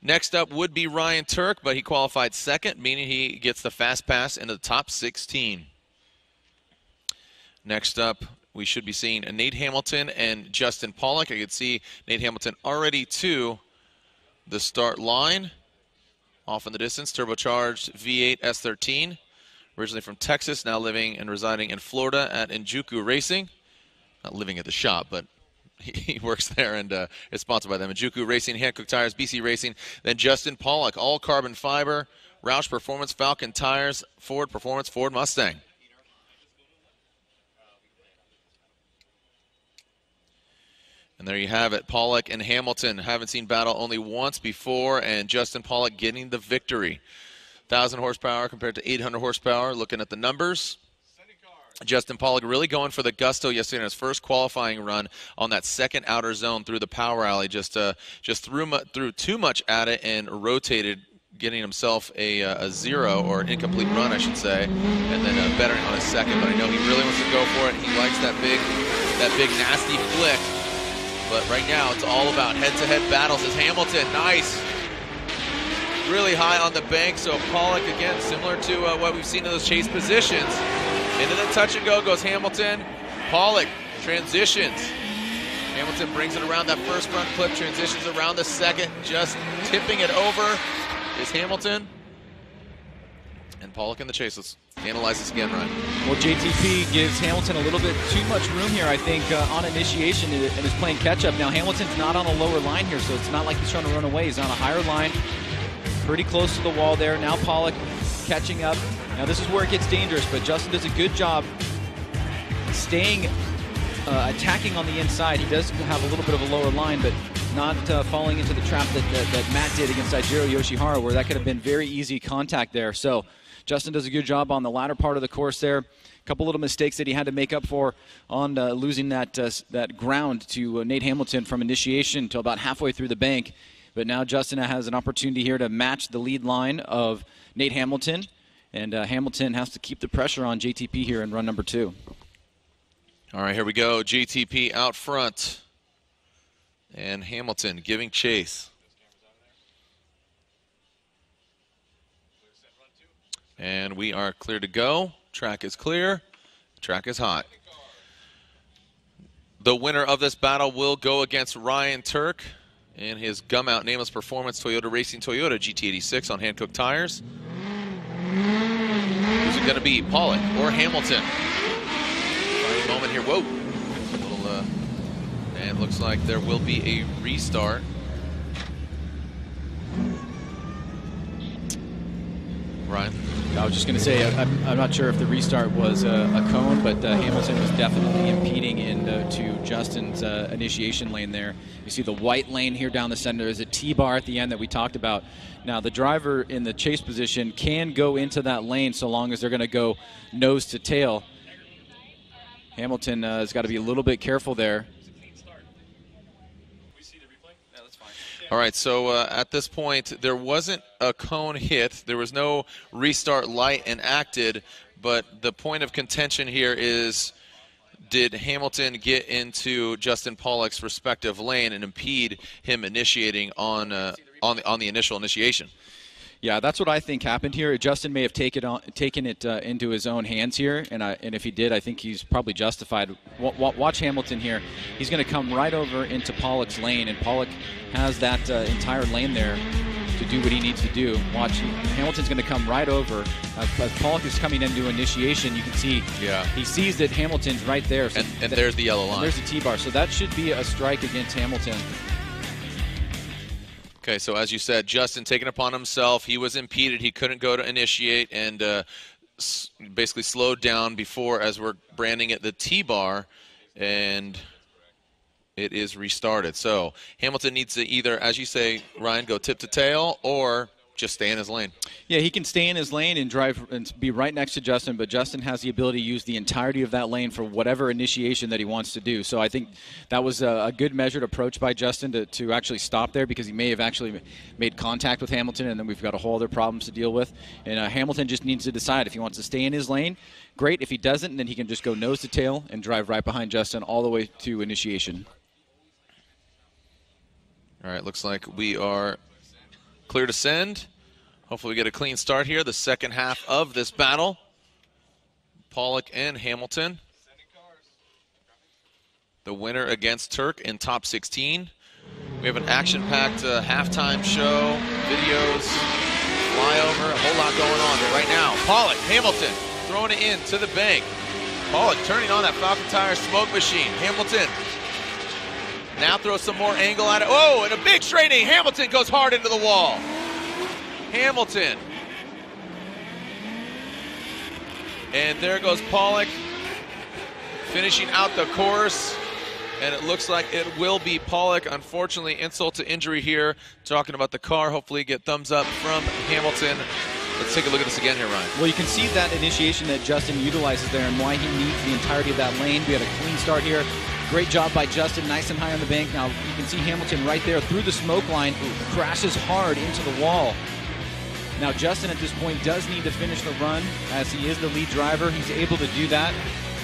Next up would be Ryan Turk, but he qualified second, meaning he gets the fast pass into the top 16. Next up, we should be seeing Nate Hamilton and Justin Pollock. I could see Nate Hamilton already to the start line. Off in the distance, turbocharged V8 S13. Originally from Texas, now living and residing in Florida at Injuku Racing. Not living at the shop, but he works there and is sponsored by them. Injuku Racing, Hankook Tires, BC Racing. Then Justin Pollock, all carbon fiber, Roush Performance, Falcon Tires, Ford Performance, Ford Mustang. And there you have it, Pollock and Hamilton. Haven't seen battle only once before, and Justin Pollock getting the victory. 1,000 horsepower compared to 800 horsepower. Looking at the numbers, Justin Pollock really going for the gusto yesterday in his first qualifying run on that second outer zone through the power alley. Just threw too much at it and rotated, getting himself a zero, or an incomplete run, I should say, and then bettering on his second. But I know he really wants to go for it. He likes that big nasty flick. But right now, it's all about head-to-head battles as Hamilton, nice. Really high on the bank, so Pollock, again, similar to what we've seen in those chase positions. Into the touch and go goes Hamilton. Pollock transitions. Hamilton brings it around that first front clip, transitions around the second, just tipping it over is Hamilton. And Pollock in the chase. Let's analyze this again, Ryan. Well, JTP gives Hamilton a little bit too much room here, I think, on initiation, and is playing catch-up. Now, Hamilton's not on a lower line here, so it's not like he's trying to run away. He's on a higher line, pretty close to the wall there. Now Pollock catching up. Now, this is where it gets dangerous, but Justin does a good job staying, attacking on the inside. He does have a little bit of a lower line, but not falling into the trap that Matt did against Taijiro Yoshihara, where that could have been very easy contact there. So Justin does a good job on the latter part of the course there. A couple little mistakes that he had to make up for on losing that ground to Nate Hamilton from initiation to about halfway through the bank. But now Justin has an opportunity here to match the lead line of Nate Hamilton. And Hamilton has to keep the pressure on JTP here in run number 2. All right, here we go. JTP out front. And Hamilton giving chase. And we are clear to go. Track is clear. Track is hot. The winner of this battle will go against Ryan Tuerck in his Gum Out Nameless Performance Toyota Racing Toyota GT86 on Hankook tires. Who's it going to be, Pollock or Hamilton? Funny moment here. Whoa. And it looks like there will be a restart. Ryan? I was just going to say, I'm not sure if the restart was a cone, but Hamilton was definitely impeding into Justin's initiation lane there. You see the white lane here down the center. There's a T-bar at the end that we talked about. Now, the driver in the chase position can go into that lane so long as they're going to go nose to tail. Hamilton has got to be a little bit careful there. All right, so at this point, there wasn't a cone hit. There was no restart light enacted, but the point of contention here is, did Hamilton get into Justin Pollock's respective lane and impede him initiating on the initial initiation? Yeah, that's what I think happened here. Justin may have taken it into his own hands here, and if he did, I think he's probably justified. Watch Hamilton here. He's going to come right over into Pollock's lane, and Pollock has that entire lane there to do what he needs to do. Watch, Hamilton's going to come right over. As Pollock is coming into initiation, you can see he sees that Hamilton's right there. So and there's the yellow line. There's the T-bar. So that should be a strike against Hamilton. Okay, so as you said, Justin taking upon himself. He was impeded. He couldn't go to initiate and basically slowed down before, as we're branding it, the T-bar, and it is restarted. So Hamilton needs to either, as you say, Ryan, go tip to tail or just stay in his lane. Yeah, he can stay in his lane and drive and be right next to Justin, but Justin has the ability to use the entirety of that lane for whatever initiation that he wants to do. So I think that was a good measured approach by Justin to actually stop there, because he may have actually made contact with Hamilton, and then we've got a whole other problems to deal with. And Hamilton just needs to decide if he wants to stay in his lane. Great. If he doesn't, then he can just go nose to tail and drive right behind Justin all the way to initiation. All right, looks like we are clear to send. Hopefully we get a clean start here, the second half of this battle. Pollock and Hamilton. The winner against Tuerck in top 16. We have an action-packed halftime show, videos, flyover, a whole lot going on. But right now, Pollock, Hamilton, throwing it in to the bank. Pollock turning on that Falcon Tire smoke machine. Hamilton now throws some more angle at it. Oh, and a big straightening. Hamilton goes hard into the wall. Hamilton. And there goes Pollock finishing out the course. And it looks like it will be Pollock. Unfortunately, insult to injury here. Talking about the car. Hopefully get thumbs up from Hamilton. Let's take a look at this again here, Ryan. Well, you can see that initiation that Justin utilizes there and why he needs the entirety of that lane. We had a clean start here. Great job by Justin, nice and high on the bank. Now you can see Hamilton right there through the smoke line, crashes hard into the wall. Now Justin at this point does need to finish the run, as he is the lead driver. He's able to do that,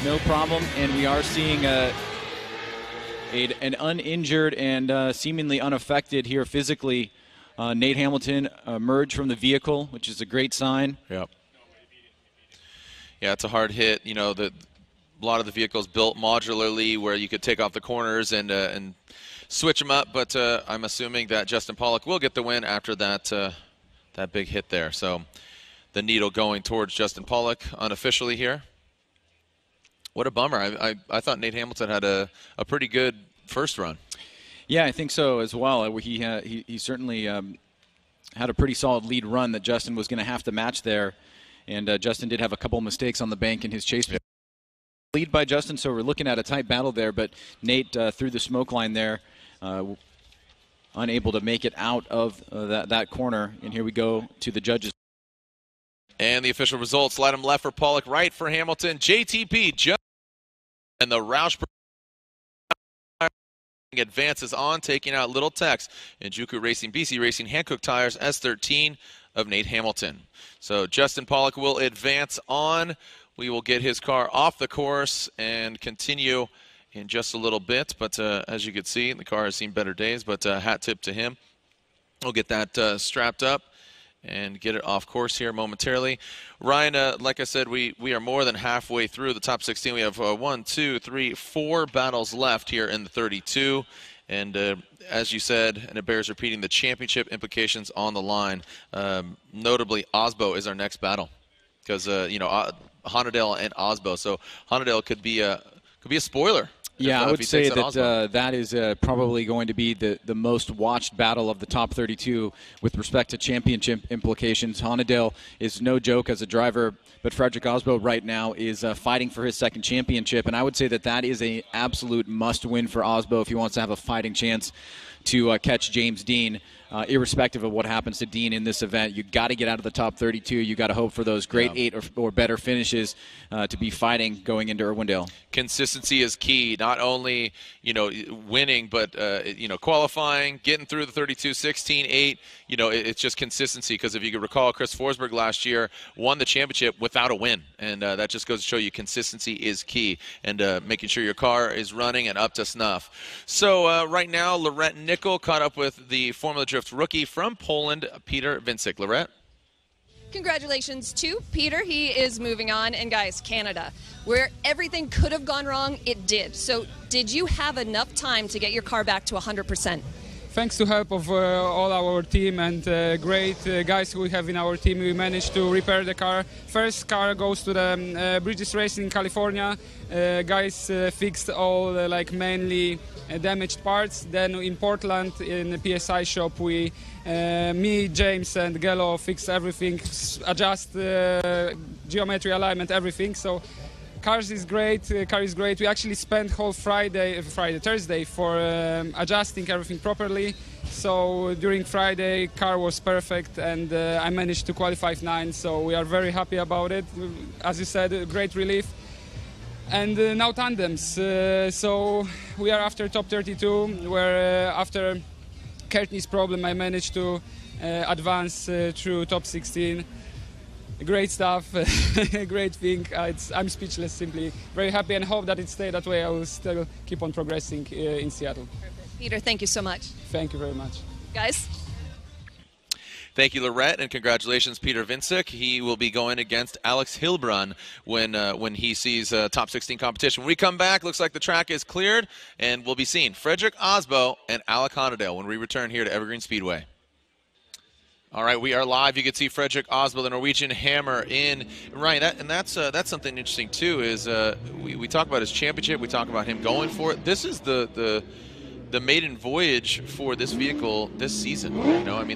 no problem. And we are seeing an uninjured and seemingly unaffected here physically Nate Hamilton emerge from the vehicle, which is a great sign. Yep. Yeah, it's a hard hit. You know, a lot of the vehicles built modularly where you could take off the corners and switch them up. But I'm assuming that Justin Pollock will get the win after that that big hit there. So the needle going towards Justin Pollock unofficially here. What a bummer. I thought Nate Hamilton had a pretty good first run. Yeah, I think so as well. He certainly had a pretty solid lead run that Justin was going to have to match there. And Justin did have a couple mistakes on the bank in his chase. Yeah. Lead by Justin, so we're looking at a tight battle there, but Nate through the smoke line there, unable to make it out of that corner. And here we go to the judges. And the official results: slide him left for Pollock, right for Hamilton. JTP just and the Roush advances on, taking out Little Tex and Juku Racing, BC Racing, Hankook Tires, S13, of Nate Hamilton. So Justin Pollock will advance on. We will get his car off the course and continue in just a little bit. But as you can see, the car has seen better days, but hat tip to him. We'll get that strapped up and get it off course here momentarily. Ryan, like I said, we are more than halfway through the top 16. We have 4 battles left here in the 32. And as you said, and it bears repeating, the championship implications on the line. Notably, Osbo is our next battle because, Honadale and Osbo. So Honadale could be a spoiler. Yeah, I would say that that is probably going to be the most watched battle of the top 32 with respect to championship implications. Honadale is no joke as a driver, but Frederick Osbo right now is fighting for his second championship, and I would say that that is an absolute must-win for Osbo if he wants to have a fighting chance to catch James Deane. Irrespective of what happens to Deane in this event, you got to get out of the top 32. You got to hope for those great 8 or better finishes to be fighting going into Irwindale. Consistency is key. Not only winning, but qualifying, getting through the 32, 16, 8. It's just consistency. Because if you could recall, Chris Forsberg last year won the championship without a win, and that just goes to show you consistency is key, and making sure your car is running and up to snuff. So right now, Laurent Nickel caught up with the Formula Drift rookie from Poland, Peter Vincik. Laurent? Congratulations to Peter. He is moving on. And guys, Canada, where everything could have gone wrong, it did. So did you have enough time to get your car back to 100%? Thanks to help of all our team and great guys we have in our team, we managed to repair the car. First car goes to the British Racing in California. Guys fixed all mainly damaged parts. Then in Portland in the PSI shop, me, James and Gelo fixed everything, adjust geometry, alignment, everything. So car is great. We actually spent whole Thursday for adjusting everything properly. So during Friday, car was perfect, and I managed to qualify 9. So we are very happy about it. As you said, a great relief. And now tandems. So we are after top 32, where after Courtney's problem, I managed to advance through top 16. Great stuff, great thing. I'm speechless, simply very happy, and hope that it stays that way. I will still keep on progressing in Seattle. Peter, thank you so much. Thank you very much. Guys? Thank you, Laurent, and congratulations, Peter Vincik. He will be going against Alex Hilbrun when he sees top 16 competition. When we come back, looks like the track is cleared, and we'll be seeing Frederick Osbo and Alec Honadale when we return here to Evergreen Speedway. All right, we are live. You can see Frederick Osbo, the Norwegian Hammer, in Ryan. That's something interesting too. Is we talk about his championship, we talk about him going for it. This is the maiden voyage for this vehicle this season.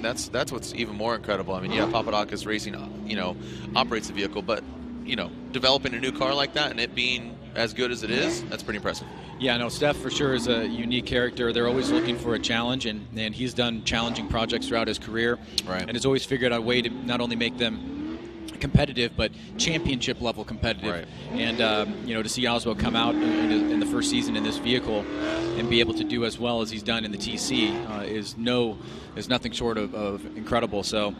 That's what's even more incredible. Papadakis Racing, operates the vehicle, but developing a new car like that and it being as good as it is, that's pretty impressive. Yeah, no, Steph for sure is a unique character. They're always looking for a challenge, and he's done challenging projects throughout his career, right, and has always figured out a way to not only make them competitive, but championship level competitive. Right. And to see Osbo come out in the first season in this vehicle and be able to do as well as he's done in the TC is nothing short of incredible. So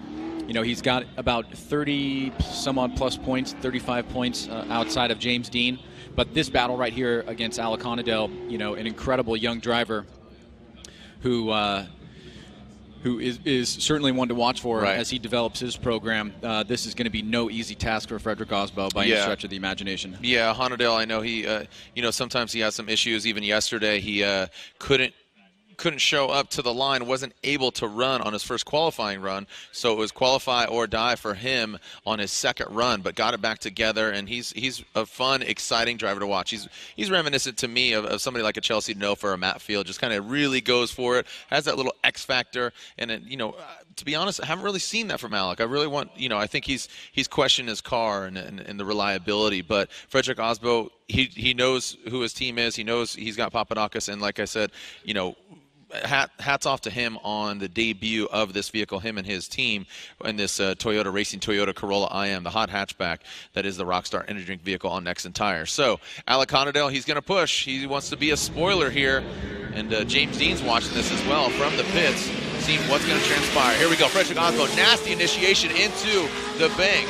he's got about 30 some odd plus points, 35 points outside of James Deane. But this battle right here against Alec Honadale, an incredible young driver who is certainly one to watch for, right, as he develops his program. This is going to be no easy task for Frederick Osbo by any stretch of the imagination. Yeah, Honadale, I know he, sometimes he has some issues. Even yesterday, he couldn't show up to the line, wasn't able to run on his first qualifying run, so it was qualify or die for him on his second run, but got it back together, and he's a fun, exciting driver to watch. He's reminiscent to me of somebody like a Chelsea Nofer or Matt Field, just kind of really goes for it, has that little X factor, and to be honest, I haven't really seen that from Alec. I really want, I think he's questioned his car and the reliability, but Frederick Osbo, he knows who his team is, he knows he's got Papadakis, and like I said, hats off to him on the debut of this vehicle, him and his team, in this Toyota Racing Toyota Corolla IM, the hot hatchback that is the Rockstar Energy Drink vehicle on Nexen Tires. So Alec Honadale, he's going to push. He wants to be a spoiler here, and James Deane's watching this as well from the pits. seeing what's going to transpire. Here we go. Frederick Osbo, nasty initiation into the bank.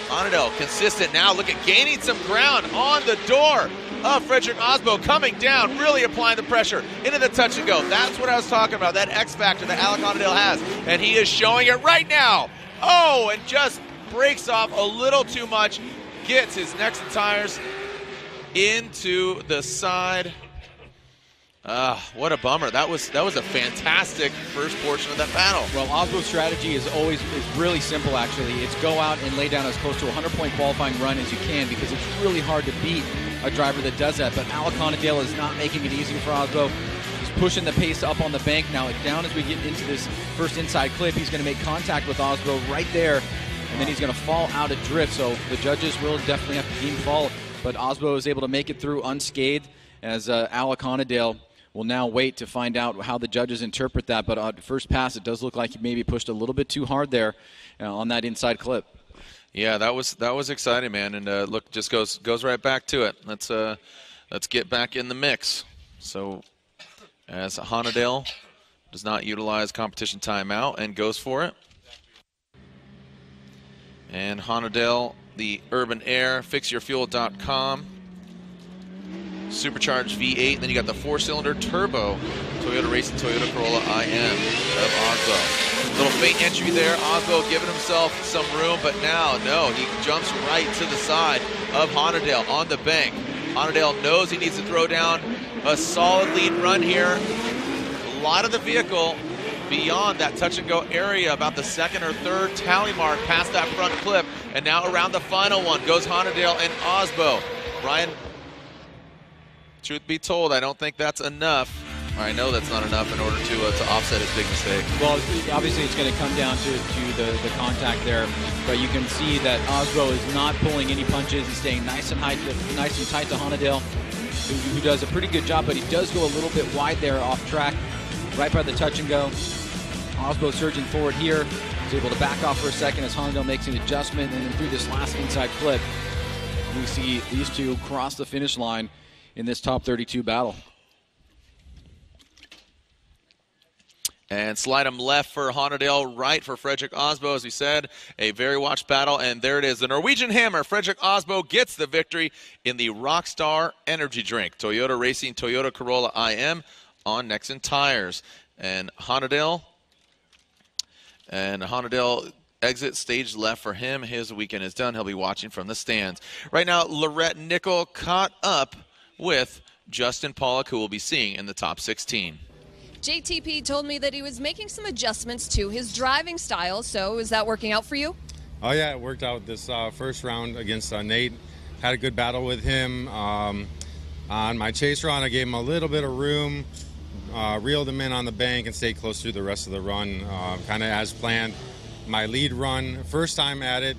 Honadel consistent now. Look at gaining some ground on the door of Frederick Osbo, coming down, really applying the pressure into the touch and go. That's what I was talking about, that X factor that Alec Honadel has, and he is showing it right now. Oh, and just breaks off a little too much, gets his Nexen tires into the side. What a bummer. That was a fantastic first portion of that battle. Well, Osbo's strategy is really simple, actually. It's go out and lay down as close to a 100-point qualifying run as you can, because it's really hard to beat a driver that does that. But Alec Honadel is not making it easy for Osbo. He's pushing the pace up on the bank. Now, down as we get into this first inside clip, he's going to make contact with Osbo right there, and then he's going to fall out of drift. So the judges will definitely have to deem fault. But Osbo is able to make it through unscathed, as Alec Honadel will now wait to find out how the judges interpret that. But at first pass, it does look like he maybe pushed a little bit too hard there on that inside clip. Yeah, that was exciting, man. And look, just goes right back to it. Let's get back in the mix. So as Honadel does not utilize competition timeout and goes for it. And Honadel, the Urban Air, fixyourfuel.com. Supercharged V8, and then you got the 4-cylinder turbo Toyota Racing Toyota Corolla IM of Osbo. Little feint entry there, Osbo giving himself some room, but now, no, he jumps right to the side of Honadel on the bank. Honadel knows he needs to throw down a solid lead run here. A lot of the vehicle beyond that touch-and-go area, about the second or third tally mark past that front clip, and now around the final one goes Honadel and Osbo. Brian, truth be told, I don't think that's enough. I know that's not enough in order to offset his big mistake. Well, obviously it's going to come down to the contact there, but you can see that Osbo is not pulling any punches. He's staying nice and tight to Honadel, who does a pretty good job, but he does go a little bit wide there off track, right by the touch and go. Osbo surging forward here. He's able to back off for a second as Honadel makes an adjustment, and then through this last inside clip, we see these two cross the finish line in this top 32 battle. And slide him left for Honadel, right for Frederick Osbo, as we said. A very watched battle, and there it is. The Norwegian Hammer, Frederick Osbo, gets the victory in the Rockstar Energy Drink. Toyota Racing Toyota Corolla IM on Nexen tires. And Honadel exit stage left for him. His weekend is done. He'll be watching from the stands. Right now, Lorette Nickel caught up with Justin Pollock, who we'll be seeing in the top 16. JTP told me that he was making some adjustments to his driving style, so is that working out for you? Oh yeah, it worked out this first round against Nate. Had a good battle with him. On my chase run, I gave him a little bit of room, reeled him in on the bank, and stayed close through the rest of the run, kind of as planned. My lead run, first time at it,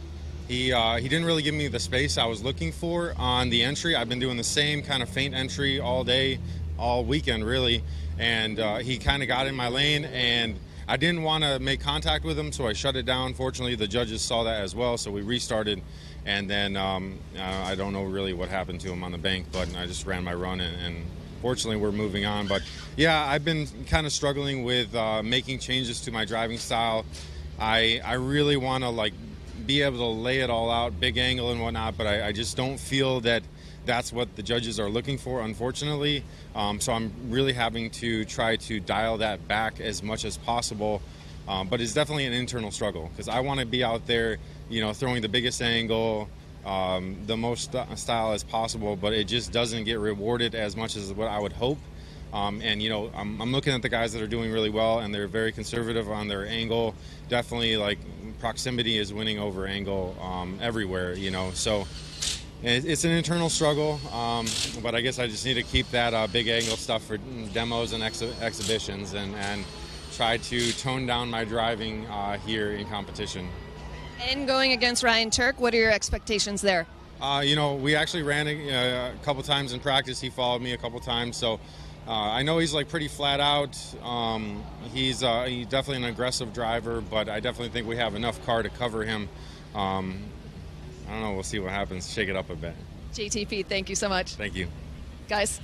he didn't really give me the space I was looking for on the entry. I've been doing the same kind of feint entry all day, all weekend really, and he kind of got in my lane, and I didn't want to make contact with him, so I shut it down. Fortunately, the judges saw that as well, so we restarted, and then I don't know really what happened to him on the bank, but I just ran my run, and fortunately we're moving on. But yeah, I've been kind of struggling with making changes to my driving style. I really want to be able to lay it all out, big angle and whatnot, but I just don't feel that that's what the judges are looking for, unfortunately. So I'm really having to try to dial that back as much as possible. But it's definitely an internal struggle, because I want to be out there, throwing the biggest angle, the most style as possible, but it just doesn't get rewarded as much as what I would hope. And I'm looking at the guys that are doing really well, and they're very conservative on their angle. Definitely, proximity is winning over angle everywhere, so it's an internal struggle, but I guess I just need to keep that big angle stuff for demos and exhibitions, and try to tone down my driving here in competition. And going against Ryan Tuerck, what are your expectations there? We actually ran a couple times in practice. He followed me a couple times, so I know he's pretty flat out. He's definitely an aggressive driver, but I definitely think we have enough car to cover him. I don't know, we'll see what happens. Shake it up a bit. JTP, thank you so much. Thank you. Guys.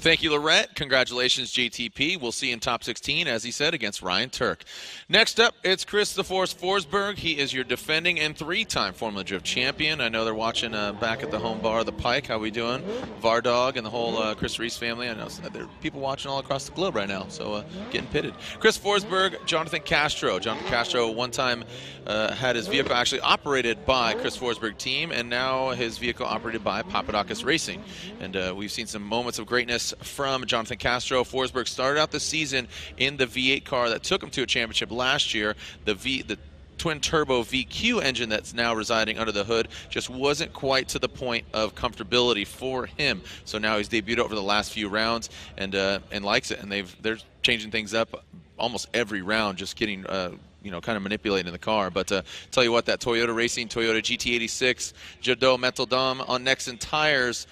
Thank you, Lorette. Congratulations, JTP. We'll see you in top 16, as he said, against Ryan Turk. Next up, it's Chris the Force Forsberg. He is your defending and 3-time Formula Drift champion. I know they're watching back at the home bar, The Pike. How we doing? Vardog and the whole Chris Reese family. I know there are people watching all across the globe right now, so getting pitted. Chris Forsberg, Jonathan Castro. Jonathan Castro one time had his vehicle actually operated by Chris Forsberg team, and now his vehicle operated by Papadakis Racing. And we've seen some moments of greatness from Jonathan Castro. Forsberg started out the season in the V8 car that took him to a championship last year. The twin-turbo VQ engine that's now residing under the hood just wasn't quite to the point of comfortability for him. So now he's debuted over the last few rounds and likes it. And they're changing things up almost every round, just getting kind of manipulating the car. But tell you what, that Toyota Racing, Toyota GT86, Jadot Metal Dome on Nexen tires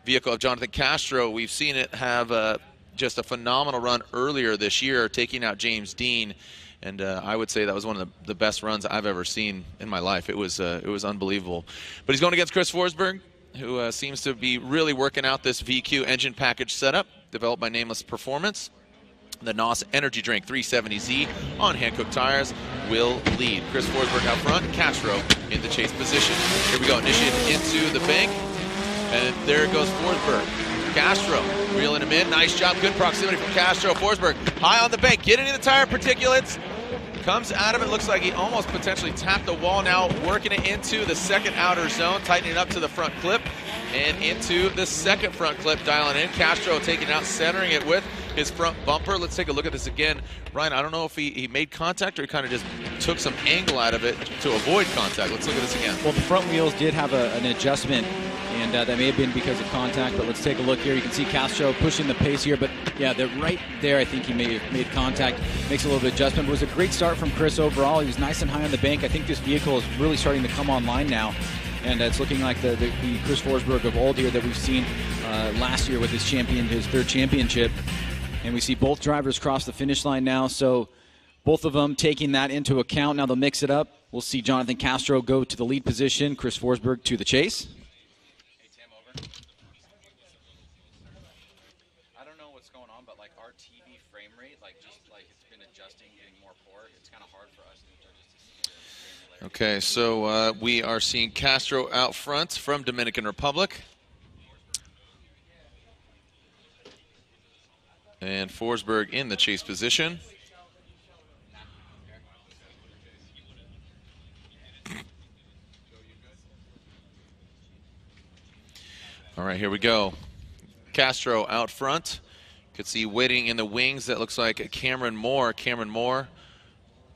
vehicle of Jonathan Castro, we've seen it have just a phenomenal run earlier this year, taking out James Dean. And I would say that was one of the best runs I've ever seen in my life. It was unbelievable. But he's going against Chris Forsberg, who seems to be really working out this VQ engine package setup developed by Nameless Performance. The NOS Energy Drink 370Z on Hankook tires will lead. Chris Forsberg out front, Castro in the chase position. Here we go, initiated into the bank, and there goes Forsberg. Castro reeling him in. Nice job, good proximity from Castro. Forsberg high on the bank, getting in the tire particulates. Comes out of it, looks like he almost potentially tapped the wall now, working it into the second outer zone, tightening it up to the front clip, and into the second front clip, dialing in. Castro taking it out, centering it with his front bumper. Let's take a look at this again. Ryan, I don't know if he made contact or he kind of just took some angle out of it to avoid contact. Let's look at this again. Well, the front wheels did have an adjustment, and that may have been because of contact, but let's take a look here. You can see Castro pushing the pace here, but yeah, they're right there. I think he may have made contact, makes a little bit of adjustment. It was a great start from Chris overall. He was nice and high on the bank. I think this vehicle is really starting to come online now, and it's looking like the Chris Forsberg of old here that we've seen last year with his third championship. And we see both drivers cross the finish line now, so both of them taking that into account. Now they'll mix it up. We'll see Jonathan Castro go to the lead position, Chris Forsberg to the chase. Hey, Tim, over. I don't know what's going on, but our TV frame rate, it's been adjusting, getting more poor. It's kind of hard for us to see. Okay, so we are seeing Castro out front from Dominican Republic. And Forsberg in the chase position. All right, here we go. Castro out front. You could see waiting in the wings. That looks like Cameron Moore. Cameron Moore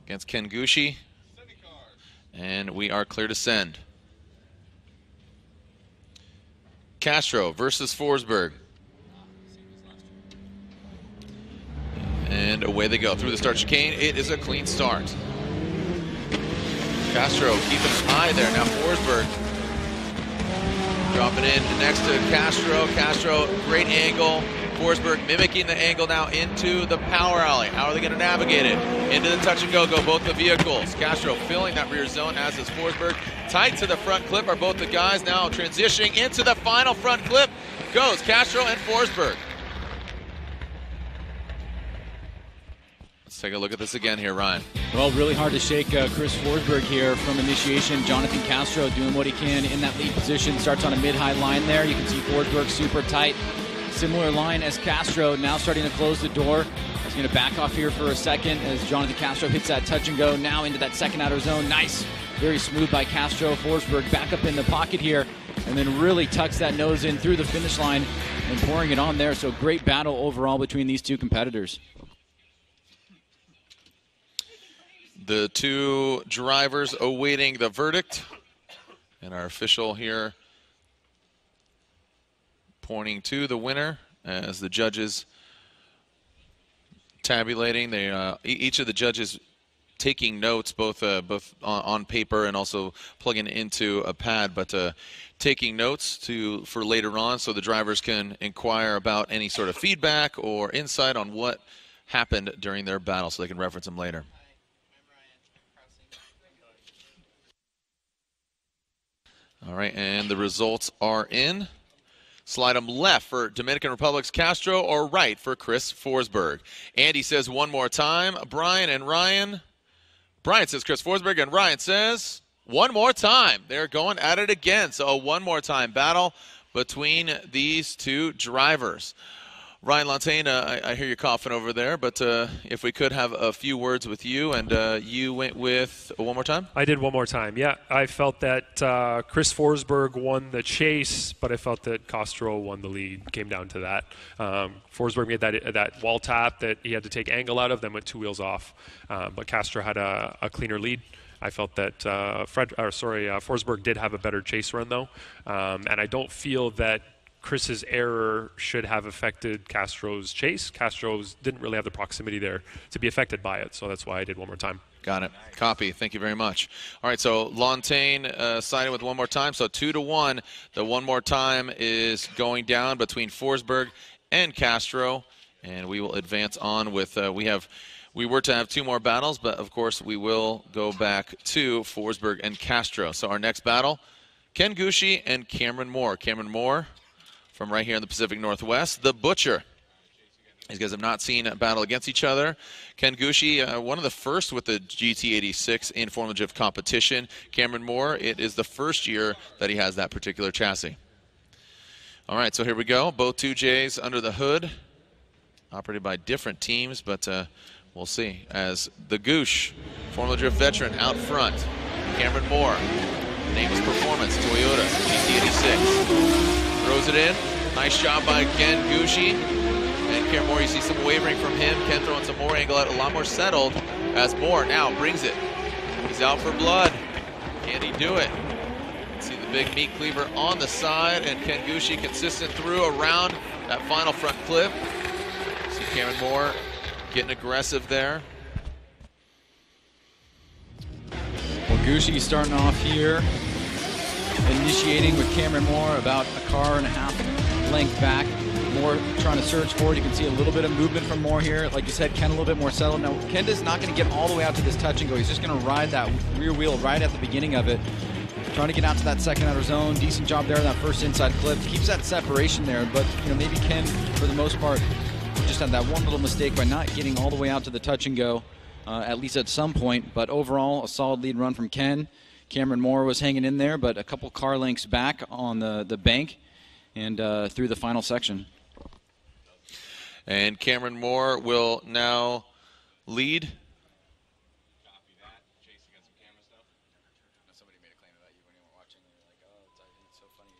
against Ken Gucci. And we are clear to send. Castro versus Forsberg. And away they go through the start chicane. It is a clean start. Castro keeping it high there. Now Forsberg dropping in next to Castro. Castro, great angle. Forsberg mimicking the angle now into the power alley. How are they going to navigate it? Into the touch and go both the vehicles. Castro filling that rear zone, as is Forsberg. Tight to the front clip are both the guys now transitioning into the final front clip. Goes Castro and Forsberg. Let's take a look at this again here, Ryan. Well, really hard to shake Chris Forsberg here from initiation. Jonathan Castro doing what he can in that lead position. Starts on a mid-high line there. You can see Forsberg super tight. Similar line as Castro, now starting to close the door. He's going to back off here for a second as Jonathan Castro hits that touch and go now into that second outer zone. Nice, very smooth by Castro. Forsberg back up in the pocket here and then really tucks that nose in through the finish line and pouring it on there. So great battle overall between these two competitors. The two drivers awaiting the verdict, and our official here pointing to the winner as the judges tabulating. They each of the judges taking notes, both on paper and also plugging into a pad, but taking notes for later on, so the drivers can inquire about any sort of feedback or insight on what happened during their battle, so they can reference them later. All right, and the results are in. Slide them left for Dominican Republic's Castro or right for Chris Forsberg. Andy says one more time. Brian and Ryan. Brian says Chris Forsberg, and Ryan says one more time. They're going at it again. So a one more time battle between these two drivers. Ryan Lontaine, I hear you coughing over there, but if we could have a few words with you, and you went with one more time? I did one more time, yeah. I felt that Chris Forsberg won the chase, but I felt that Castro won the lead. Came down to that. Forsberg made that wall tap that he had to take angle out of, then went 2 wheels off. But Castro had a cleaner lead. I felt that Forsberg did have a better chase run, though. And I don't feel that Chris's error should have affected Castro's chase. Castro's didn't really have the proximity there to be affected by it, so that's why I did one more time. Got it. Copy. Thank you very much. All right, so Lontaine sided with one more time, so 2-1. The one more time is going down between Forsberg and Castro, and we will advance on with we were to have 2 more battles, but of course we will go back to Forsberg and Castro. So our next battle, Ken Gushue and Cameron Moore. Cameron Moore from right here in the Pacific Northwest, the Butcher. These guys have not seen a battle against each other. Ken Gushue, one of the first with the GT86 in formative competition. Cameron Moore, it is the first year that he has that particular chassis. All right, so here we go. Both 2Js under the hood, operated by different teams, but we'll see. As the Goosh, Formula Drift veteran out front. Cameron Moore, Nameless Performance, Toyota GT86. Throws it in. Nice job by Ken Gushue. And Cameron Moore, you see some wavering from him. Ken throwing some more angle out, a lot more settled as Moore now brings it. He's out for blood. Can he do it? See the big meat cleaver on the side, and Ken Gushue consistent through around that final front clip. See Cameron Moore getting aggressive there. Well, Gushue starting off here, initiating with Cameron Moore about a car and a half length back. Moore trying to surge forward. You can see a little bit of movement from Moore here. Like you said, Ken a little bit more settled. Now, Ken is not going to get all the way out to this touch and go. He's just going to ride that rear wheel right at the beginning of it. Trying to get out to that second outer zone. Decent job there in that first inside clip. Keeps that separation there, but maybe Ken, for the most part, just had that one little mistake by not getting all the way out to the touch and go, at least at some point. But overall, a solid lead run from Ken. Cameron Moore was hanging in there, but a couple car lengths back on the bank and through the final section. And Cameron Moore will now lead. Somebody made a claim about you when you were watching. You were like, oh, it's so funny.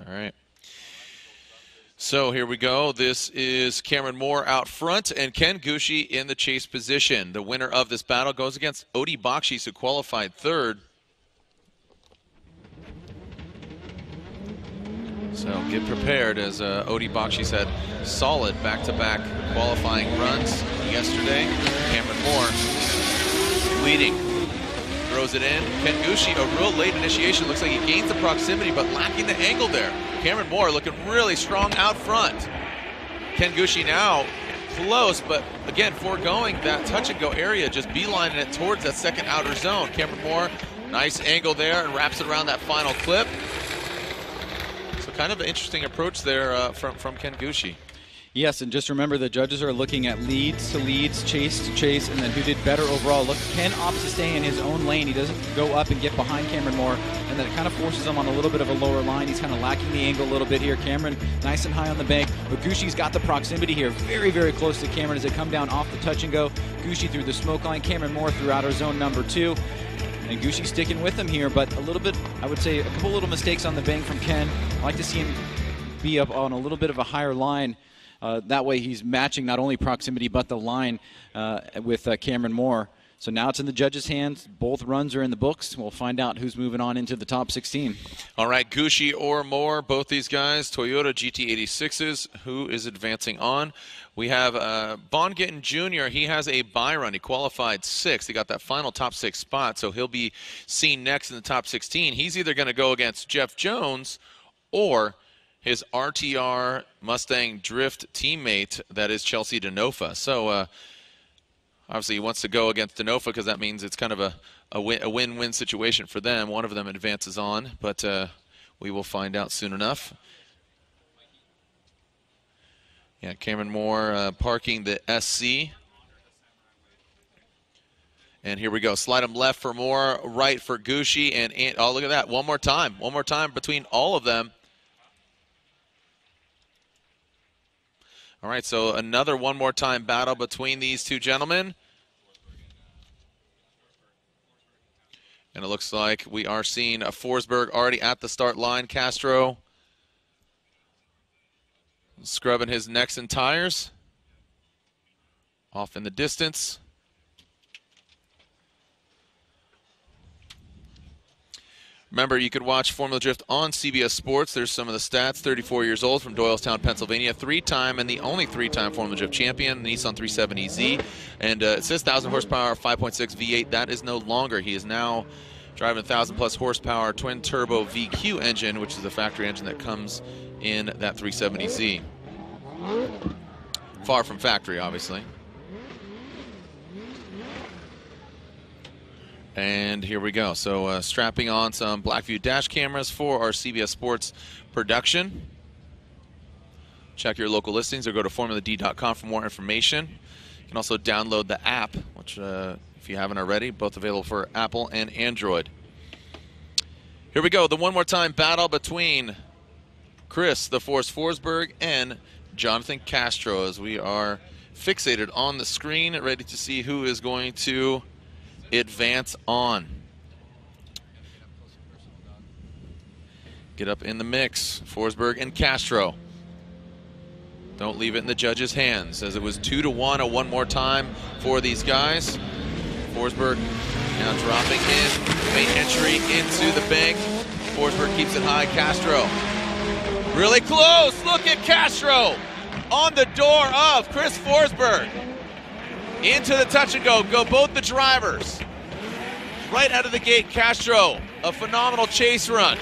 All right. So here we go. This is Cameron Moore out front and Ken Gushue in the chase position. The winner of this battle goes against Odi Bakshis, who qualified third. So get prepared, as Odi Bakshis had solid back-to-back qualifying runs yesterday. Cameron Moore leading. Throws it in. Ken Gushue, a real late initiation. Looks like he gains the proximity, but lacking the angle there. Cameron Moore looking really strong out front. Ken Gushue now close, but again, foregoing that touch-and-go area, just beelining it towards that second outer zone. Cameron Moore, nice angle there, and wraps it around that final clip. So kind of an interesting approach there from Ken Gushue. Yes, and just remember the judges are looking at leads to leads, chase to chase, and then who did better overall. Look, Ken opts to stay in his own lane. He doesn't go up and get behind Cameron Moore, and then it kind of forces him on a little bit of a lower line. He's kind of lacking the angle a little bit here. Cameron nice and high on the bank, but Gushue's got the proximity here. Very, very close to Cameron as they come down off the touch and go. Gushue through the smoke line, Cameron Moore through outer zone number 2. And Gushue sticking with him here, but a little bit, I would say, a couple little mistakes on the bank from Ken. I'd like to see him be up on a little bit of a higher line. That way he's matching not only proximity but the line with Cameron Moore. So now it's in the judges' hands. Both runs are in the books. We'll find out who's moving on into the top 16. All right, Gushue or Moore, both these guys, Toyota GT86s. Who is advancing on? We have Bon Gittin Jr. He has a bye run. He qualified 6th. He got that final top 6 spot, so he'll be seen next in the top 16. He's either going to go against Jeff Jones or his RTR Mustang Drift teammate, that is Chelsea Denofa. So Obviously, he wants to go against Denofa because that means it's kind of a win-win situation for them. One of them advances on, but we will find out soon enough. Yeah, Cameron Moore parking the SC. And here we go. Slide him left for Moore, right for Gucci, and oh, look at that. One more time between all of them. All right, so another one more time battle between these two gentlemen. And it looks like we are seeing a Forsberg already at the start line. Castro scrubbing his necks and tires. Off in the distance. Remember, you could watch Formula Drift on CBS Sports. There's some of the stats. 34 years old from Doylestown, Pennsylvania. 3-time and the only 3-time Formula Drift champion, the Nissan 370Z. And it says 1,000 horsepower, 5.6 V8. That is no longer. He is now driving a 1,000-plus horsepower twin-turbo VQ engine, which is the factory engine that comes in that 370Z. Far from factory, obviously. And here we go. So strapping on some Blackview dash cameras for our CBS Sports production. Check your local listings or go to formulad.com for more information. You can also download the app, which if you haven't already, both available for Apple and Android. Here we go. The one more time battle between Chris the Force Forsberg and Jonathan Castro, as we are fixated on the screen, ready to see who is going to advance on. Get up in the mix, Forsberg and Castro. Don't leave it in the judges' hands, as it was 2-1 a one more time for these guys. Forsberg now dropping in, main entry into the bank. Forsberg keeps it high, Castro really close. Look at Castro on the door of Chris Forsberg. Into the touch and go both the drivers. Right out of the gate, Castro, a phenomenal chase run.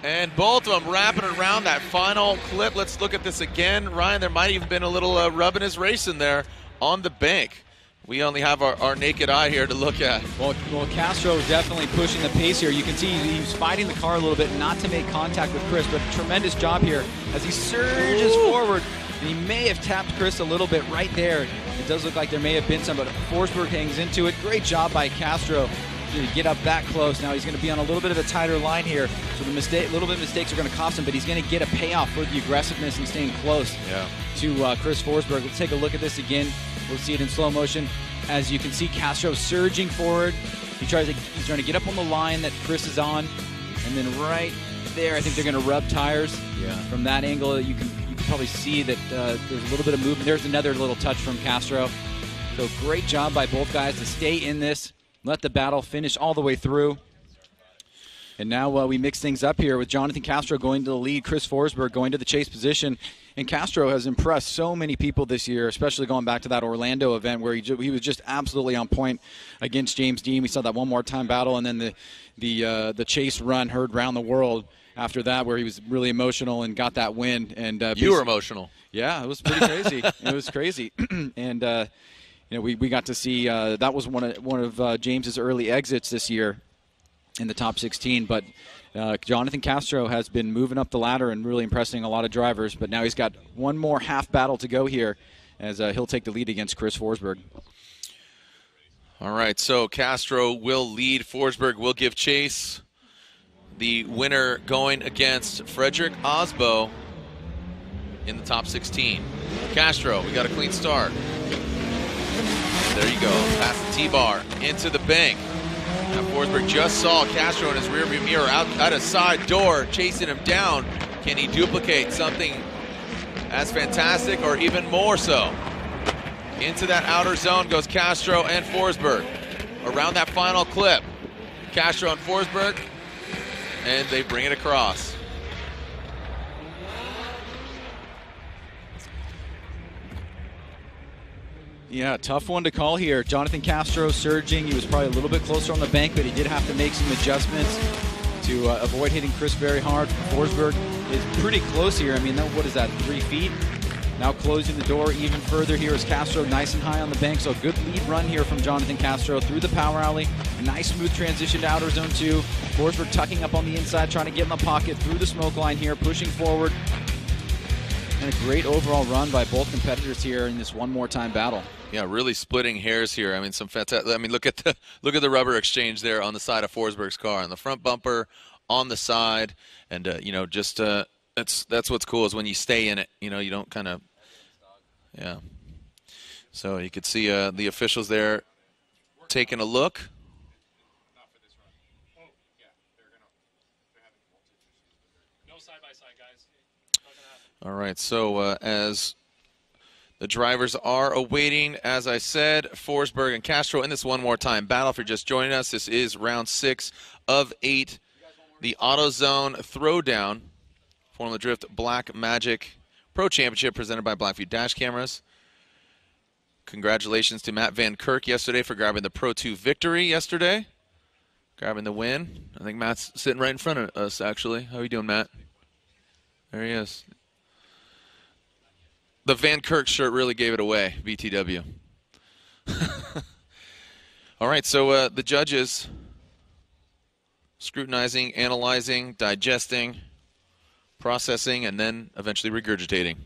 And both of them wrapping around that final clip. Let's look at this again. Ryan, there might even been a little rubbing his race in there on the bank. We only have our naked eye here to look at. Well, Castro is definitely pushing the pace here. You can see he's fighting the car a little bit not to make contact with Chris, but a tremendous job here as he surges forward. And he may have tapped Chris a little bit right there. It does look like there may have been some, but Forsberg hangs into it. Great job by Castro to get up that close. Now he's going to be on a little bit of a tighter line here, so the little bit of mistakes are going to cost him, but he's going to get a payoff for the aggressiveness and staying close to Chris Forsberg. Let's take a look at this again. We'll see it in slow motion. As you can see, Castro surging forward. He's trying to get up on the line that Chris is on, and then right there, I think they're going to rub tires. Yeah. From that angle, you can probably see that there's a little bit of movement. There's another little touch from Castro. So great job by both guys to stay in this, let the battle finish all the way through. And now we mix things up here with Jonathan Castro going to the lead, Chris Forsberg going to the chase position. And Castro has impressed so many people this year, especially going back to that Orlando event where he was just absolutely on point against James Dean. We saw that one more time battle, and then the chase run heard around the world after that, where he was really emotional and got that win. And you were emotional. Yeah, it was pretty crazy. It was crazy. And we got to see that was one of James's early exits this year in the top 16, but Jonathan Castro has been moving up the ladder and really impressing a lot of drivers, but now he's got one more half battle to go here as he'll take the lead against Chris Forsberg. All right, so Castro will lead. Forsberg will give chase. The winner going against Frederick Osbo in the top 16. Castro, we got a clean start. There you go, past the T-bar, into the bank. Now Forsberg just saw Castro in his rearview mirror out a side door, chasing him down. Can he duplicate something as fantastic or even more so? Into that outer zone goes Castro and Forsberg. Around that final clip, Castro and Forsberg, and they bring it across. Yeah, tough one to call here. Jonathan Castro surging. He was probably a little bit closer on the bank, but he did have to make some adjustments to avoid hitting Chris very hard. Forsberg is pretty close here. I mean, what is that, 3 feet? Now closing the door even further here is Castro, nice and high on the bank. So a good lead run here from Jonathan Castro through the power alley. A nice smooth transition to outer zone 2. Forsberg tucking up on the inside, trying to get in the pocket through the smoke line here, pushing forward. And a great overall run by both competitors here in this one more time battle. Yeah, really splitting hairs here. I mean, some fantastic. I mean, look at the rubber exchange there on the side of Forsberg's car, on the front bumper, on the side, and just that's what's cool is when you stay in it. You don't kind of, yeah. So you could see the officials there taking a look. All right, so as the drivers are awaiting, as I said, Forsberg and Castro in this one more time battle. If you're just joining us, this is round 6 of 8. The AutoZone Throwdown Formula Drift Black Magic Pro Championship presented by Blackview Dash Cameras. Congratulations to Matt Van Kirk yesterday for grabbing the Pro 2 victory yesterday. Grabbing the win. I think Matt's sitting right in front of us, actually. How are you doing, Matt? There he is. The Van Kirk shirt really gave it away, BTW. All right, so the judges scrutinizing, analyzing, digesting, processing, and then eventually regurgitating.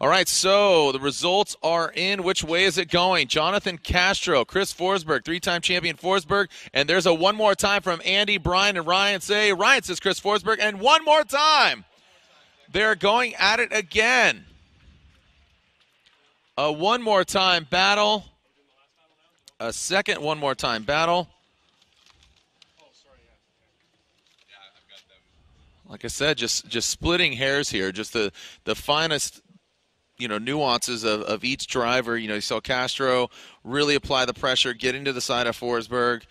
All right, so the results are in. Which way is it going? Jonathan Castro, Chris Forsberg, 3-time champion Forsberg, and there's a one more time from Andy, Brian, and Ryan. Ryan says Chris Forsberg, and one more time. They're going at it again. A one more time battle. A second one more time battle. Like I said, just splitting hairs here. Just the finest nuances of each driver. You saw Castro really apply the pressure, get into the side of Forsberg.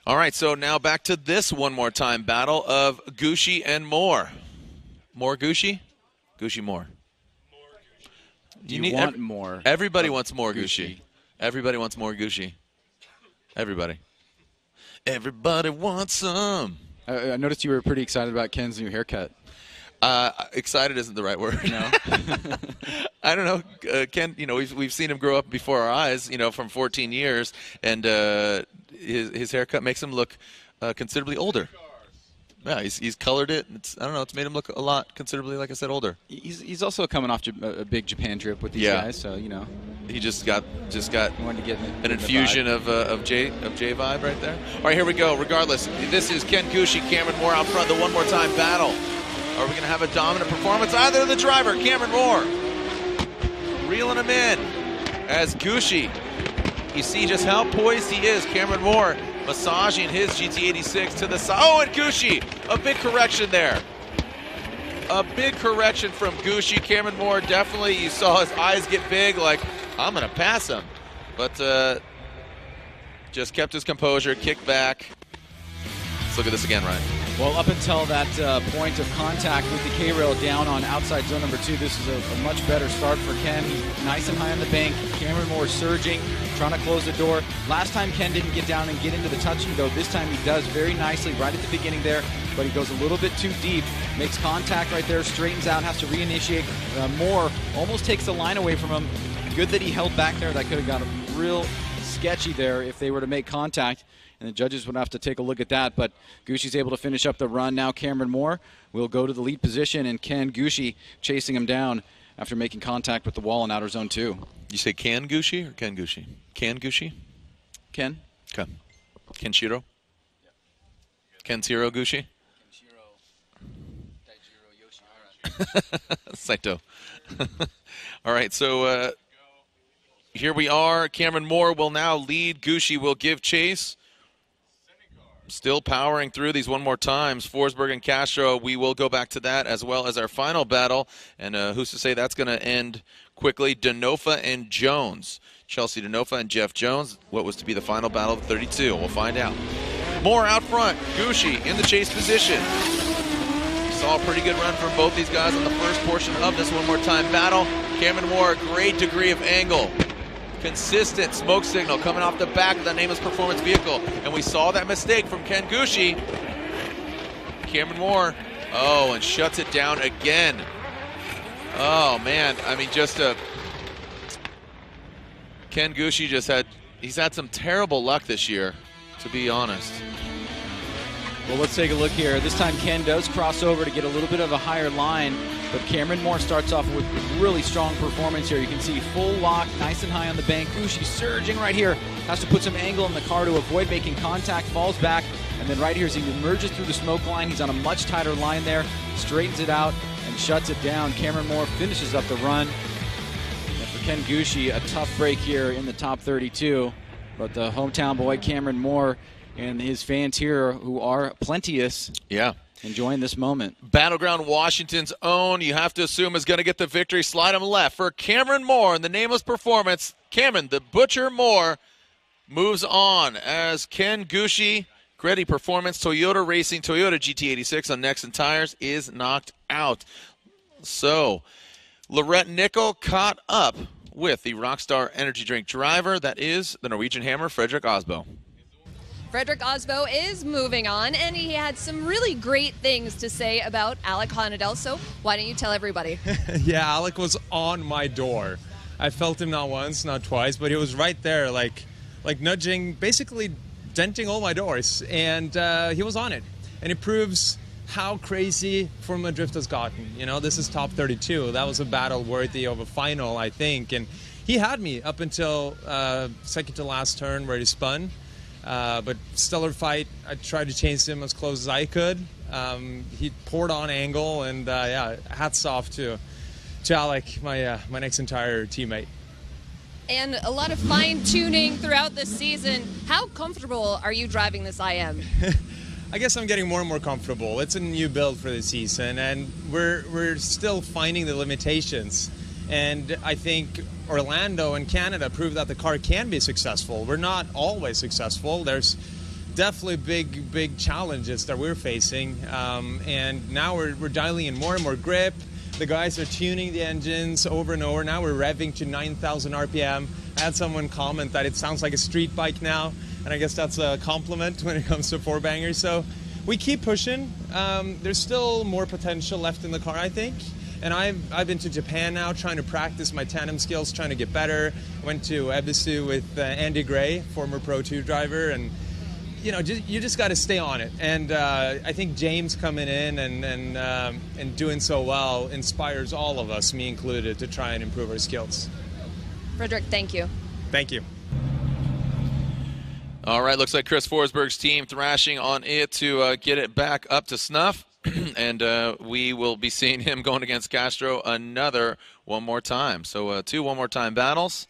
All right, so now back to this one more time battle of Gushue and Moore. More Gushue? Gushue Moore. You want more. Everybody wants more Gushue. Everybody wants more Gushue. Everybody. Everybody wants some. I noticed you were pretty excited about Ken's new haircut. Excited isn't the right word. No. I don't know. Ken, we've seen him grow up before our eyes, from 14 years, and his haircut makes him look considerably older. Yeah, he's colored it. I don't know. It's made him look a lot, considerably, like I said, older. He's also coming off a big Japan trip with these guys, so he just got wanted to get an infusion of J vibe right there. All right, here we go. Regardless, this is Ken Gushue, Cameron Moore out front. The one more time battle. Are we going to have a dominant performance? Either the driver, Cameron Moore, reeling him in as Gushue. You see just how poised he is. Cameron Moore massaging his GT86 to the side. Oh, and Gushue, a big correction there. A big correction from Gushue. Cameron Moore definitely, you saw his eyes get big, like, I'm going to pass him. But just kept his composure, kicked back. Let's look at this again, Ryan. Well, up until that point of contact with the K-rail down on outside zone number 2, this is a much better start for Ken. He's nice and high on the bank. Cameron Moore surging, trying to close the door. Last time Ken didn't get down and get into the touching, though. This time he does very nicely right at the beginning there, but he goes a little bit too deep. Makes contact right there, straightens out, has to reinitiate. Moore almost takes the line away from him. Good that he held back there. That could have got real sketchy there if they were to make contact. And the judges would have to take a look at that. But Gushue's able to finish up the run. Now Cameron Moore will go to the lead position, and Ken Gushue chasing him down after making contact with the wall in outer zone 2. You say Ken Gushue or Ken Gushue? Ken Gushue? Ken. Okay. Kenshiro? Kenshiro Gushue? Saito. All right, so here we are. Cameron Moore will now lead. Gushue will give chase. Still powering through these one more times. Forsberg and Castro, we will go back to that as well as our final battle. And who's to say that's going to end quickly? Denofa and Jones. Chelsea Denofa and Jeff Jones. What was to be the final battle of 32? We'll find out. Moore out front. Gushue in the chase position. Saw a pretty good run from both these guys on the first portion of this one more time battle. Cameron Moore, a great degree of angle. consistent smoke signal coming off the back of the Nameless Performance vehicle. And we saw that mistake from Ken Gucci. Cameron Moore, and shuts it down again. Oh, man. I mean, Ken Gucci he's had some terrible luck this year, to be honest. Well, let's take a look here. This time Ken does cross over to get a little bit of a higher line, but Cameron Moore starts off with really strong performance here. You can see full lock, nice and high on the bank. Gucci surging right here. Has to put some angle in the car to avoid making contact, falls back, and then right here as he emerges through the smoke line, he's on a much tighter line there, straightens it out, and shuts it down. Cameron Moore finishes up the run. And for Ken Gucci, a tough break here in the top 32, but the hometown boy Cameron Moore and his fans here, who are plenteous, enjoying this moment. Battleground Washington's own, you have to assume, is going to get the victory. Slide him left for Cameron Moore in the Nameless Performance. Cameron, the Butcher Moore, moves on as Ken Gucci, Greddy Performance, Toyota Racing, Toyota GT86 on Nexen Tires is knocked out. So, Lorette Nickel caught up with the Rockstar Energy Drink driver. That is the Norwegian Hammer, Fredrik Aasbo. Fredrik Aasbo is moving on, and he had some really great things to say about Alec Honadel, so why don't you tell everybody? Yeah, Alec was on my door. I felt him not once, not twice, but he was right there, like nudging, basically denting all my doors, and he was on it. And it proves how crazy Formula Drift has gotten. You know, this is top 32. That was a battle worthy of a final, I think, and he had me up until second to last turn where he spun. But stellar fight. I tried to chase him as close as I could. He poured on angle, and hats off to Alec, my next entire teammate. And a lot of fine-tuning throughout the season. How comfortable are you driving this IM? I guess I'm getting more and more comfortable. It's a new build for the season, and we're still finding the limitations. And I think Orlando and Canada proved that the car can be successful. We're not always successful. There's definitely big challenges that we're facing. And now we're dialing in more and more grip. The guys are tuning the engines over and over. Now we're revving to 9,000 RPM. I had someone comment that it sounds like a street bike now. And I guess that's a compliment when it comes to four bangers. So we keep pushing. There's still more potential left in the car, I think. And I've been to Japan now trying to practice my tandem skills, trying to get better. Went to Ebisu with Andy Gray, former Pro 2 driver, and you know, you just got to stay on it. And I think James coming in and doing so well inspires all of us, me included, to try and improve our skills. Fredrik, thank you. Thank you. All right, looks like Chris Forsberg's team thrashing on it to get it back up to snuff. And we will be seeing him going against Castro one more time. So 2 one-more-time battles.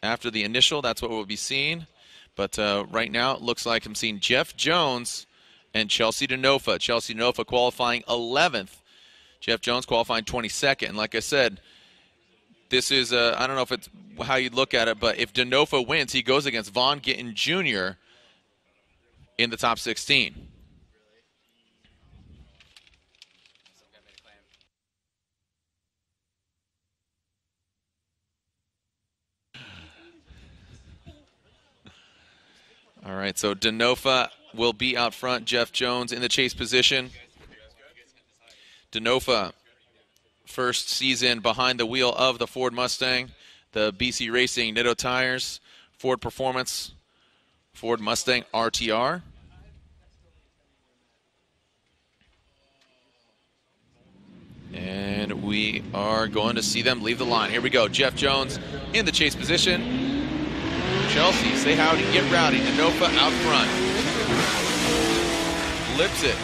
After the initial, that's what we'll be seeing. But right now, it looks like I'm seeing Jeff Jones and Chelsea Denofa. Chelsea Denofa qualifying 11th. Jeff Jones qualifying 22nd. And like I said, this is, I don't know if it's how you look at it, but if Denofa wins, he goes against Vaughn Gittin Jr. in the top 16. All right, so Denofa will be out front. Jeff Jones in the chase position. Denofa, first season behind the wheel of the Ford Mustang, the BC Racing Nitto Tires, Ford Performance, Ford Mustang RTR. And we are going to see them leave the line. Here we go. Jeff Jones in the chase position. Chelsea, say howdy, get rowdy. Denofa out front. Flips it.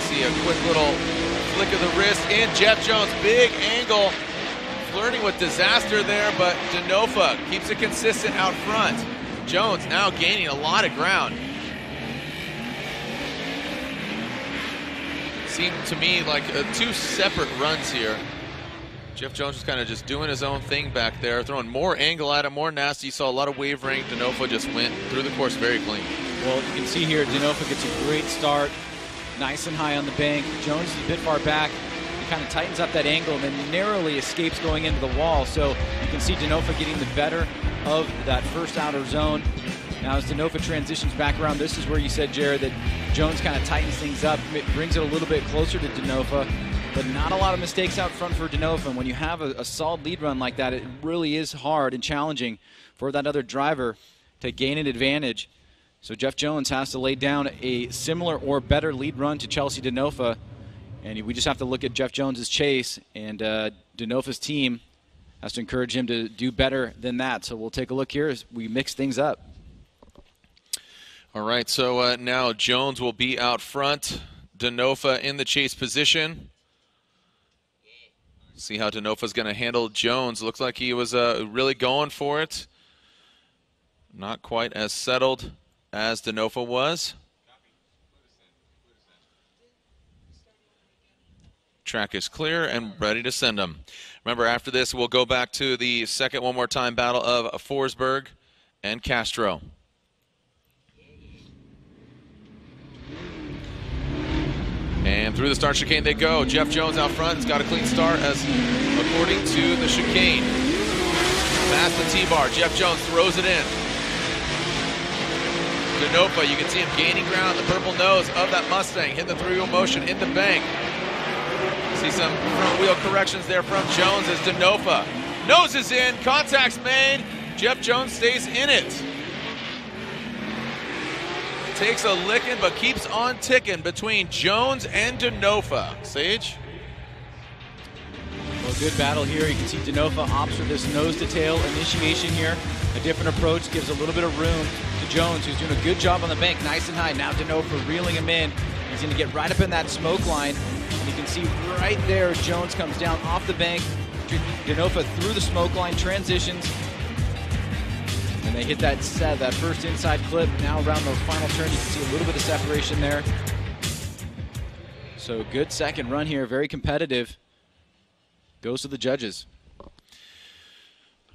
See a quick little flick of the wrist. And Jeff Jones, big angle. Flirting with disaster there, but Denofa keeps it consistent out front. Jones now gaining a lot of ground. Seemed to me like 2 separate runs here. Jeff Jones was kind of just doing his own thing back there, throwing more angle at it, more nasty. You saw a lot of wavering. Denofa just went through the course very clean. Well, you can see here, Denofa gets a great start, nice and high on the bank. Jones is a bit far back. He kind of tightens up that angle and then narrowly escapes going into the wall. So you can see Denofa getting the better of that first outer zone. Now as Denofa transitions back around, this is where you said, Jared, that Jones kind of tightens things up. It brings it a little bit closer to Denofa, but not a lot of mistakes out front for Denofa. And when you have a solid lead run like that, it really is hard and challenging for that other driver to gain an advantage. So Jeff Jones has to lay down a similar or better lead run to Chelsea Denofa. And we just have to look at Jeff Jones's chase, and Denofa's team has to encourage him to do better than that. So we'll take a look here as we mix things up. All right, so now Jones will be out front. Denofa in the chase position. See how Denofa's going to handle Jones. Looks like he was really going for it. Not quite as settled as Denofa was. Track is clear and ready to send him. Remember, after this, we'll go back to the second one more time battle of Forsberg and Castro. And through the start chicane they go. Jeff Jones out front has got a clean start as according to the chicane. Past the T-bar, Jeff Jones throws it in. Denofa, you can see him gaining ground, the purple nose of that Mustang, hitting the three-wheel motion in the bank. See some front wheel corrections there from Jones as Denofa noses in, contact's made, Jeff Jones stays in it. Takes a licking but keeps on ticking between Jones and Denofa. Sage? Well, good battle here. You can see Denofa opts for this nose-to-tail initiation here. A different approach gives a little bit of room to Jones, who's doing a good job on the bank, nice and high. Now Denofa reeling him in. He's going to get right up in that smoke line. And you can see right there as Jones comes down off the bank. Denofa through the smoke line, transitions. And they hit that first inside clip. Now around the final turn, you can see a little bit of separation there. So good second run here, very competitive. Goes to the judges.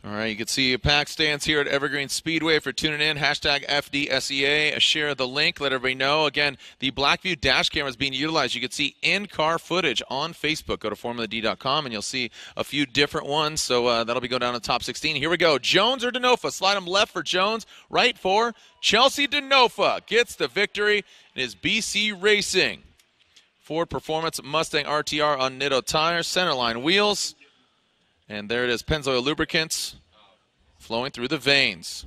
All right, you can see a pack stands here at Evergreen Speedway for tuning in. Hashtag FDSEA. Share the link. Let everybody know. Again, the Blackview dash camera is being utilized. You can see in-car footage on Facebook. Go to FormulaD.com and you'll see a few different ones. So that'll be going down to the top 16. Here we go. Jones or Denofa? Slide him left for Jones, right for Chelsea Denofa. Gets the victory. It is BC Racing. Ford Performance Mustang RTR on Nitto tires, centerline wheels. And there it is, Pennzoil lubricants flowing through the veins.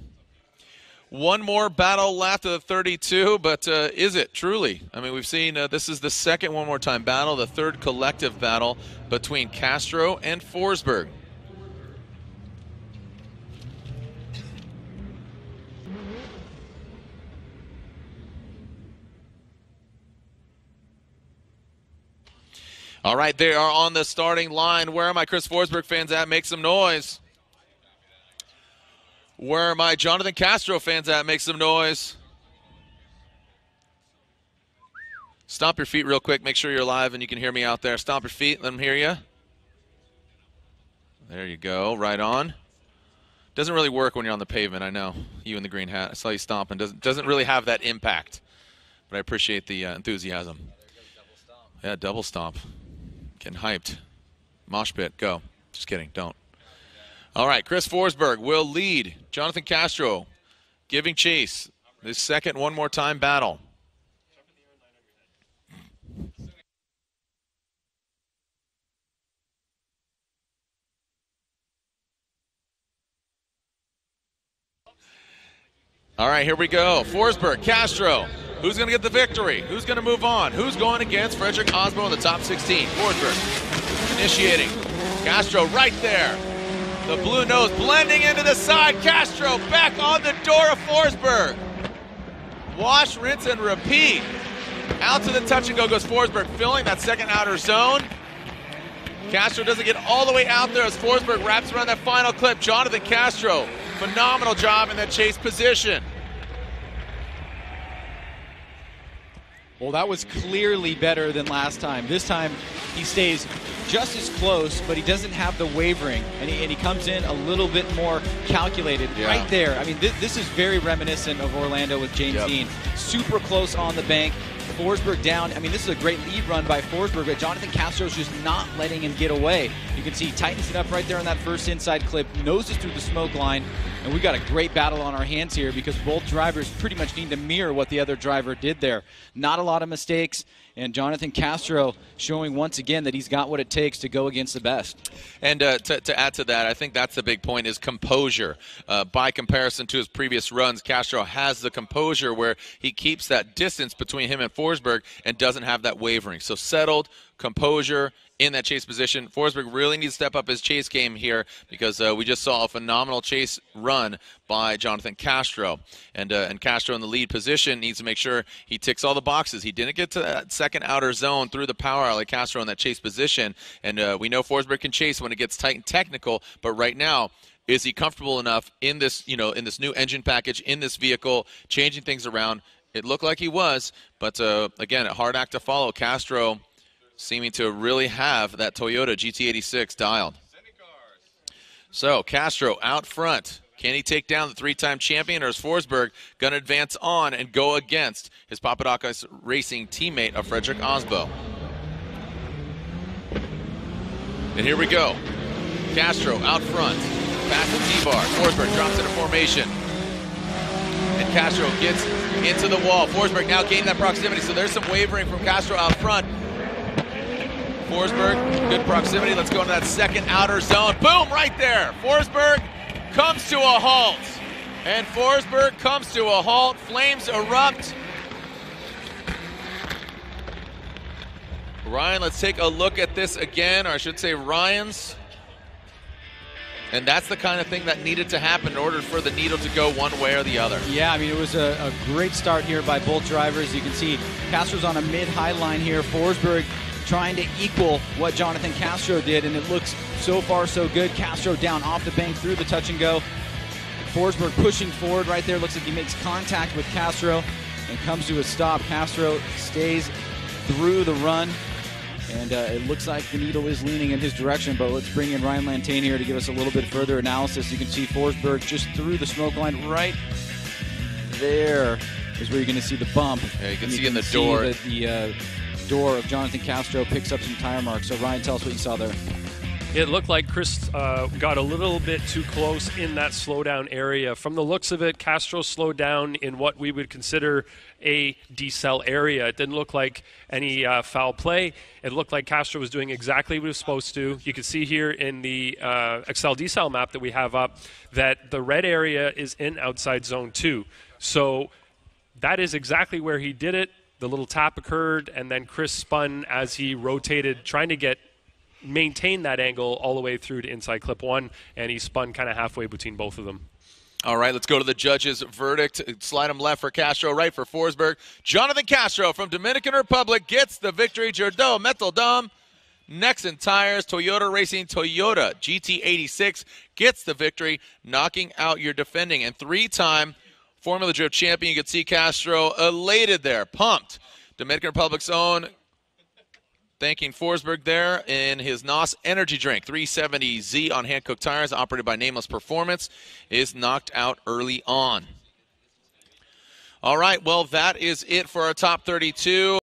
One more battle left of the 32, but is it truly? I mean, we've seen this is the second one more time battle, the third collective battle between Castro and Forsberg. All right, they are on the starting line. Where are my Chris Forsberg fans at? Make some noise. Where are my Jonathan Castro fans at? Make some noise. Stomp your feet real quick. Make sure you're live and you can hear me out there. Stomp your feet. Let them hear you. There you go. Right on. Doesn't really work when you're on the pavement, I know. You in the green hat. I saw you stomping. Doesn't really have that impact. But I appreciate the enthusiasm. Yeah, double stomp. Getting hyped. Mosh pit, go. Just kidding, don't. All right, Chris Forsberg will lead. Jonathan Castro giving chase. This second one more time battle. All right, here we go. Forsberg, Castro. Who's going to get the victory? Who's going to move on? Who's going against Frederick Osborne in the top 16? Forsberg initiating. Castro right there. The blue nose blending into the side. Castro back on the door of Forsberg. Wash, rinse, and repeat. Out to the touch and go goes Forsberg, filling that second outer zone. Castro doesn't get all the way out there as Forsberg wraps around that final clip. Jonathan Castro, phenomenal job in that chase position. Well, that was clearly better than last time. This time, he stays just as close, but he doesn't have the wavering, and he comes in a little bit more calculated right there. I mean, this is very reminiscent of Orlando with James Dean. Super close on the bank, Forsberg down. I mean, this is a great lead run by Forsberg, but Jonathan Castro's just not letting him get away. You can see he tightens it up right there on that first inside clip, noses through the smoke line, and we got a great battle on our hands here because both drivers pretty much need to mirror what the other driver did there. Not a lot of mistakes, and Jonathan Castro showing once again that he's got what it takes to go against the best. And to add to that, I think that's the big point is composure. By comparison to his previous runs, Castro has the composure where he keeps that distance between him and Forsberg and doesn't have that wavering. So settled, composure in that chase position. Forsberg really needs to step up his chase game here because we just saw a phenomenal chase run by Jonathan Castro. And Castro in the lead position needs to make sure he ticks all the boxes. He didn't get to that second outer zone through the power alley. Castro in that chase position. And we know Forsberg can chase when it gets tight and technical, but right now, is he comfortable enough in this, in this new engine package, in this vehicle, changing things around? It looked like he was, but again, a hard act to follow. Castro seeming to really have that Toyota GT86 dialed. So Castro out front. Can he take down the three-time champion, or is Forsberg going to advance on and go against his Papadakis Racing teammate of Frederick Osbo? And here we go. Castro out front. Past the T-bar. Forsberg drops into formation. And Castro gets into the wall. Forsberg now gaining that proximity, so there's some wavering from Castro out front. Forsberg, good proximity. Let's go into that second outer zone. Boom, right there. Forsberg comes to a halt. And Forsberg comes to a halt. Flames erupt. Ryan, let's take a look at this again, or I should say Ryan's. And that's the kind of thing that needed to happen in order for the needle to go one way or the other. Yeah, I mean, it was a great start here by both drivers. You can see Castro's on a mid-high line here. Forsberg trying to equal what Jonathan Castro did, and it looks so far so good. Castro down off the bank through the touch and go. Forsberg pushing forward right there. Looks like he makes contact with Castro and comes to a stop. Castro stays through the run. And it looks like the needle is leaning in his direction, but let's bring in Ryan Lantane here to give us a little bit further analysis. You can see Forsberg just through the smoke line right there is where you're going to see the bump. Yeah, you can see in the door. That the door of Jonathan Castro picks up some tire marks. So Ryan, tell us what you saw there. It looked like Chris got a little bit too close in that slowdown area. From the looks of it, Castro slowed down in what we would consider a decel area. It didn't look like any foul play. It looked like Castro was doing exactly what he was supposed to. You can see here in the Excel decel map that we have up that the red area is in outside zone 2. So that is exactly where he did it. The little tap occurred, and then Chris spun as he rotated, trying to maintain that angle all the way through to inside clip 1, and he spun kind of halfway between both of them. All right, let's go to the judges' verdict. Slide him left for Castro, right for Forsberg. Jonathan Castro from Dominican Republic gets the victory. Jordo Metaldom, Nexen Tires, Toyota Racing, Toyota GT86 gets the victory, knocking out your defending and three-time Formula Drift champion. You can see Castro elated there, pumped. Dominican Republic's own thanking Forsberg there in his NOS energy drink. 370Z on Hankook tires, operated by Nameless Performance, is knocked out early on. All right, well, that is it for our top 32.